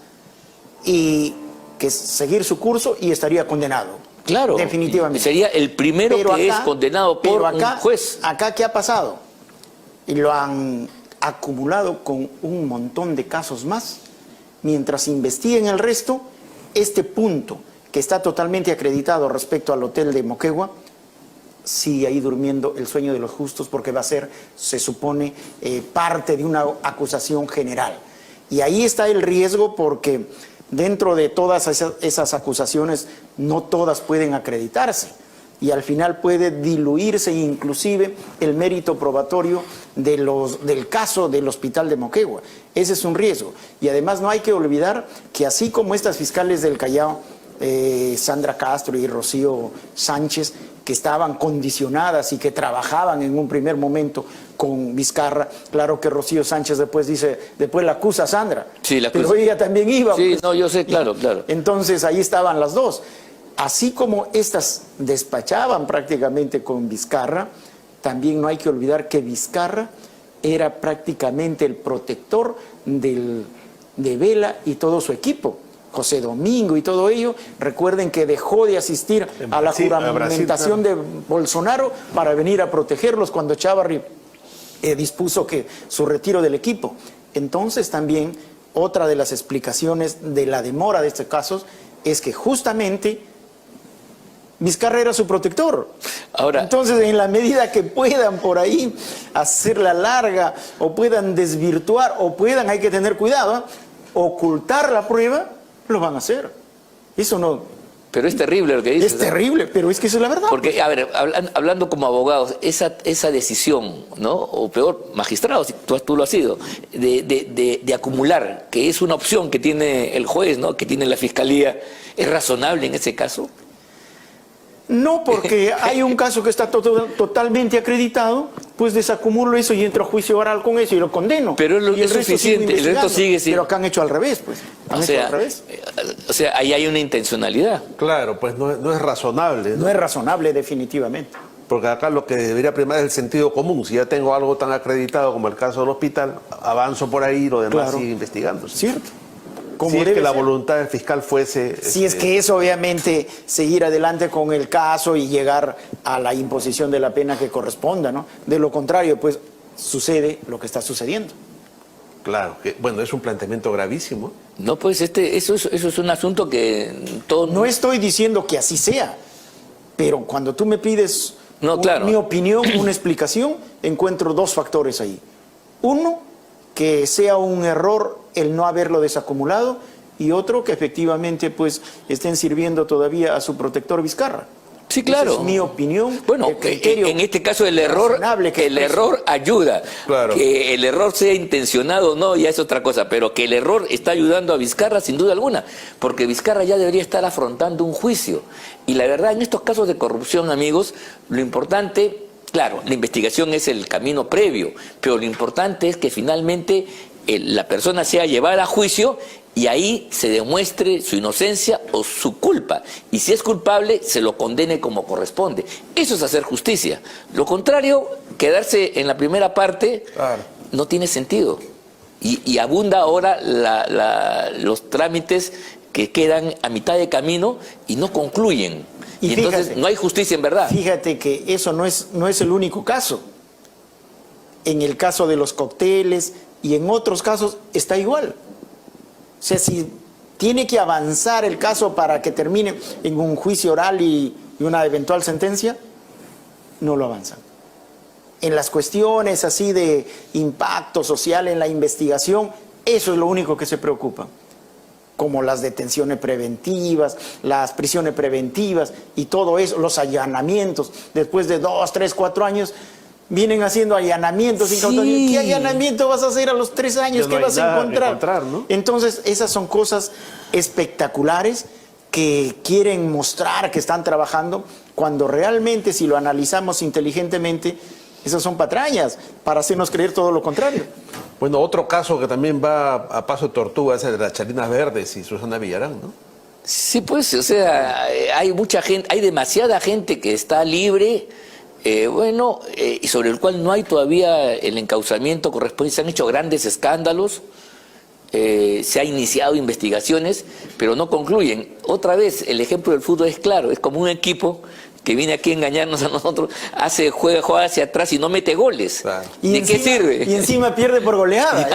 y que seguir su curso y estaría condenado. Claro, definitivamente. Sería el primero que es condenado por un juez. Acá, ¿qué ha pasado? Y lo han acumulado con un montón de casos más. Mientras investiguen el resto, este punto que está totalmente acreditado respecto al hotel de Moquegua, sigue ahí durmiendo el sueño de los justos porque va a ser, se supone, parte de una acusación general. Y ahí está el riesgo porque dentro de todas esas acusaciones no todas pueden acreditarse y al final puede diluirse inclusive el mérito probatorio del caso del hospital de Moquegua. Ese es un riesgo. Y además no hay que olvidar que así como estas fiscales del Callao, Sandra Castro y Rocío Sánchez, que estaban condicionadas y que trabajaban en un primer momento con Vizcarra, claro que Rocío Sánchez después la acusa a Sandra, sí, la acusa. pero ella también iba. Sí, no, yo sé, claro. Entonces ahí estaban las dos. así como estas despachaban prácticamente con Vizcarra, también no hay que olvidar que Vizcarra era prácticamente el protector de Vela y todo su equipo. José Domingo y todo ello, recuerden que dejó de asistir a la juramentación de Bolsonaro para venir a protegerlos cuando Chávarri dispuso que su retiro del equipo. Entonces también otra de las explicaciones de la demora de estos casos es que justamente Vizcarra era su protector. Ahora, entonces, en la medida que puedan por ahí hacerla larga o puedan desvirtuar o puedan, hay que tener cuidado, ocultar la prueba, lo van a hacer. Eso no... Pero es terrible lo que dices. Es terrible, pero es que eso es la verdad. Porque, a ver, hablando como abogados, esa decisión, ¿no? O peor, magistrados, tú lo has sido, de acumular, que es una opción que tiene el juez, ¿no? Que tiene la fiscalía, ¿es razonable en ese caso? No, porque hay un caso que está totalmente acreditado, pues desacumulo eso y entro a juicio oral con eso y lo condeno. Pero es suficiente, el resto sigue siendo... Pero acá han hecho al revés, pues. O sea, ahí hay una intencionalidad. Claro, pues no es razonable. No es razonable, definitivamente. Porque acá lo que debería primar es el sentido común. Si ya tengo algo tan acreditado como el caso del hospital, avanzo por ahí y lo demás sigue investigando. Cierto. Si es que la voluntad del fiscal fuese... Si es que es obviamente seguir adelante con el caso y llegar a la imposición de la pena que corresponda, ¿no? De lo contrario, pues sucede lo que está sucediendo. Claro, que bueno, es un planteamiento gravísimo. No, pues eso es un asunto que todo... No estoy diciendo que así sea, pero cuando tú me pides mi opinión, una explicación, encuentro dos factores ahí. Uno, que sea un error el no haberlo desacumulado, y otro, que efectivamente pues estén sirviendo todavía a su protector Vizcarra. Sí, claro. Esa es mi opinión. Bueno, en este caso el error ayuda. Claro. Que el error sea intencionado o no, ya es otra cosa, pero que el error está ayudando a Vizcarra sin duda alguna, porque Vizcarra ya debería estar afrontando un juicio. Y la verdad, en estos casos de corrupción, amigos, lo importante... Claro, la investigación es el camino previo, pero lo importante es que finalmente la persona sea llevada a juicio y ahí se demuestre su inocencia o su culpa. Y si es culpable, se lo condene como corresponde. Eso es hacer justicia. Lo contrario, quedarse en la primera parte, no tiene sentido. Y abunda ahora los trámites que quedan a mitad de camino y no concluyen. Y entonces no hay justicia en verdad. Fíjate que eso no es el único caso. En el caso de los cócteles y en otros casos está igual. O sea, si tiene que avanzar el caso para que termine en un juicio oral y una eventual sentencia, no lo avanzan. En las cuestiones así de impacto social en la investigación, eso es lo único que se preocupa. Como las detenciones preventivas, las prisiones preventivas y todo eso, los allanamientos. Después de 2, 3, 4 años, vienen haciendo allanamientos. Sí. ¿Qué allanamiento vas a hacer a los 3 años? ¿Qué vas a encontrar? ¿No? Entonces, esas son cosas espectaculares que quieren mostrar que están trabajando, cuando realmente, si lo analizamos inteligentemente, esas son patrañas para hacernos creer todo lo contrario. Bueno, otro caso que también va a paso de tortuga es el de las Chalinas Verdes y Susana Villarán, ¿no? Sí, pues, o sea, hay mucha gente, hay demasiada gente que está libre, y sobre el cual no hay todavía el encauzamiento correspondiente. Se han hecho grandes escándalos, se han iniciado investigaciones, pero no concluyen. Otra vez, el ejemplo del fútbol es claro, es como un equipo que viene aquí a engañarnos a nosotros, juega hacia atrás y no mete goles. Claro. ¿De qué sirve? Y encima pierde por goleada.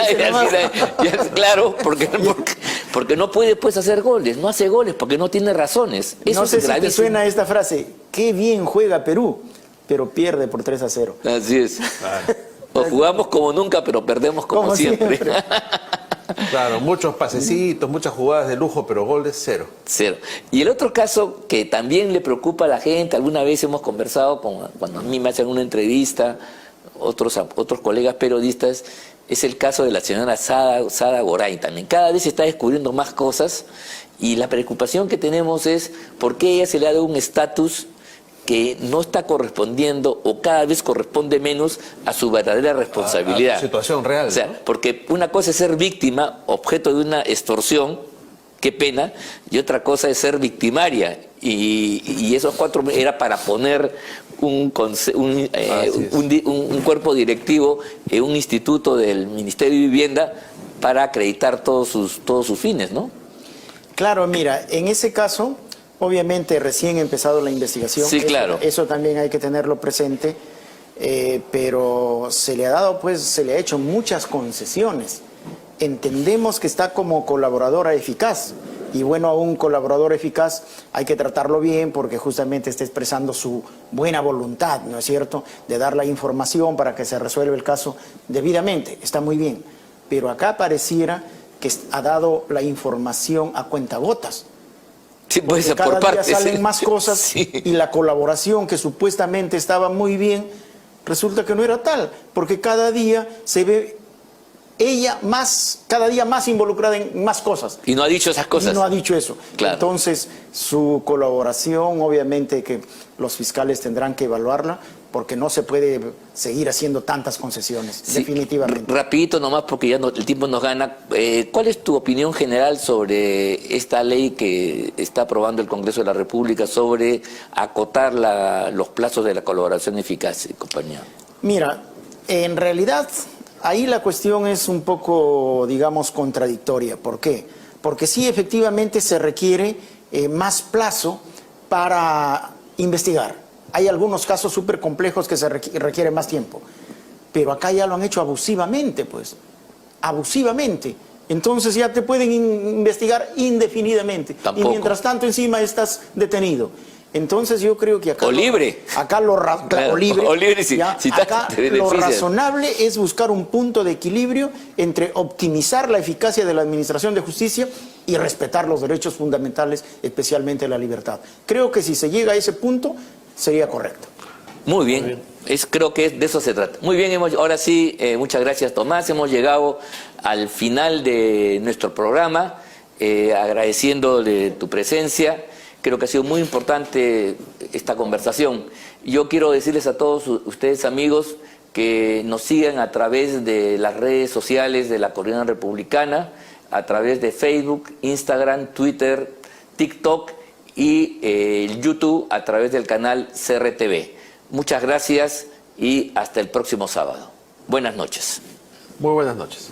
Claro, porque no puede pues hacer goles, no hace goles porque no tiene razones. Eso no sé es si te suena esta frase: qué bien juega Perú, pero pierde por 3-0. Así es. Claro. O jugamos como nunca, pero perdemos como siempre. Claro, muchos pasecitos, muchas jugadas de lujo, pero goles cero. Cero. Y el otro caso que también le preocupa a la gente, alguna vez hemos conversado cuando a mí me hacen una entrevista, otros colegas periodistas, es el caso de la señora Sada Goray también. Cada vez se está descubriendo más cosas y la preocupación que tenemos es por qué ella se le ha dado un estatus que no está correspondiendo o cada vez corresponde menos a su verdadera responsabilidad. A la situación real. O sea, ¿no? porque una cosa es ser víctima, objeto de una extorsión, qué pena, y otra cosa es ser victimaria. Y esos 4 meses era para poner un cuerpo directivo en un instituto del Ministerio de Vivienda para acreditar todos sus fines, ¿no? Claro, mira, en ese caso, obviamente recién ha empezado la investigación. Sí, claro. Eso también hay que tenerlo presente, pero se le ha hecho muchas concesiones. Entendemos que está como colaboradora eficaz. Y bueno, a un colaborador eficaz hay que tratarlo bien porque justamente está expresando su buena voluntad, ¿no es cierto?, de dar la información para que se resuelva el caso debidamente. Está muy bien. Pero acá pareciera que ha dado la información a cuentagotas. Sí, pues, Porque cada por día partes. salen más cosas Sí. y la colaboración que supuestamente estaba muy bien, resulta que no era tal, porque cada día se ve ella cada día más involucrada en más cosas. Y no ha dicho esas cosas. Y no ha dicho eso. Claro. Entonces, su colaboración, obviamente que los fiscales tendrán que evaluarla, porque no se puede seguir haciendo tantas concesiones, Sí, definitivamente. Rapidito nomás, porque ya el tiempo nos gana. ¿Cuál es tu opinión general sobre esta ley que está aprobando el Congreso de la República sobre acotar los plazos de la colaboración eficaz, compañía? Mira, en realidad ahí la cuestión es un poco, digamos, contradictoria. ¿Por qué? Porque sí, efectivamente se requiere más plazo para investigar. Hay algunos casos súper complejos que se requieren más tiempo. Pero acá ya lo han hecho abusivamente, pues. Abusivamente. Entonces ya te pueden investigar indefinidamente. Tampoco. Y mientras tanto encima estás detenido. Entonces yo creo que acá... O libre. Claro, o libre. O libre si acá te lo beneficias. razonable es buscar un punto de equilibrio entre optimizar la eficacia de la administración de justicia y respetar los derechos fundamentales, especialmente la libertad. Creo que si se llega a ese punto, sería correcto. Muy bien. Creo que de eso se trata. Muy bien, ahora sí, muchas gracias, Tomás. Hemos llegado al final de nuestro programa, agradeciéndole tu presencia. Creo que ha sido muy importante esta conversación. Yo quiero decirles a todos ustedes, amigos, que nos sigan a través de las redes sociales de la Coordinadora Republicana, a través de Facebook, Instagram, Twitter, TikTok y YouTube a través del canal CRTV. Muchas gracias y hasta el próximo sábado. Buenas noches. Muy buenas noches.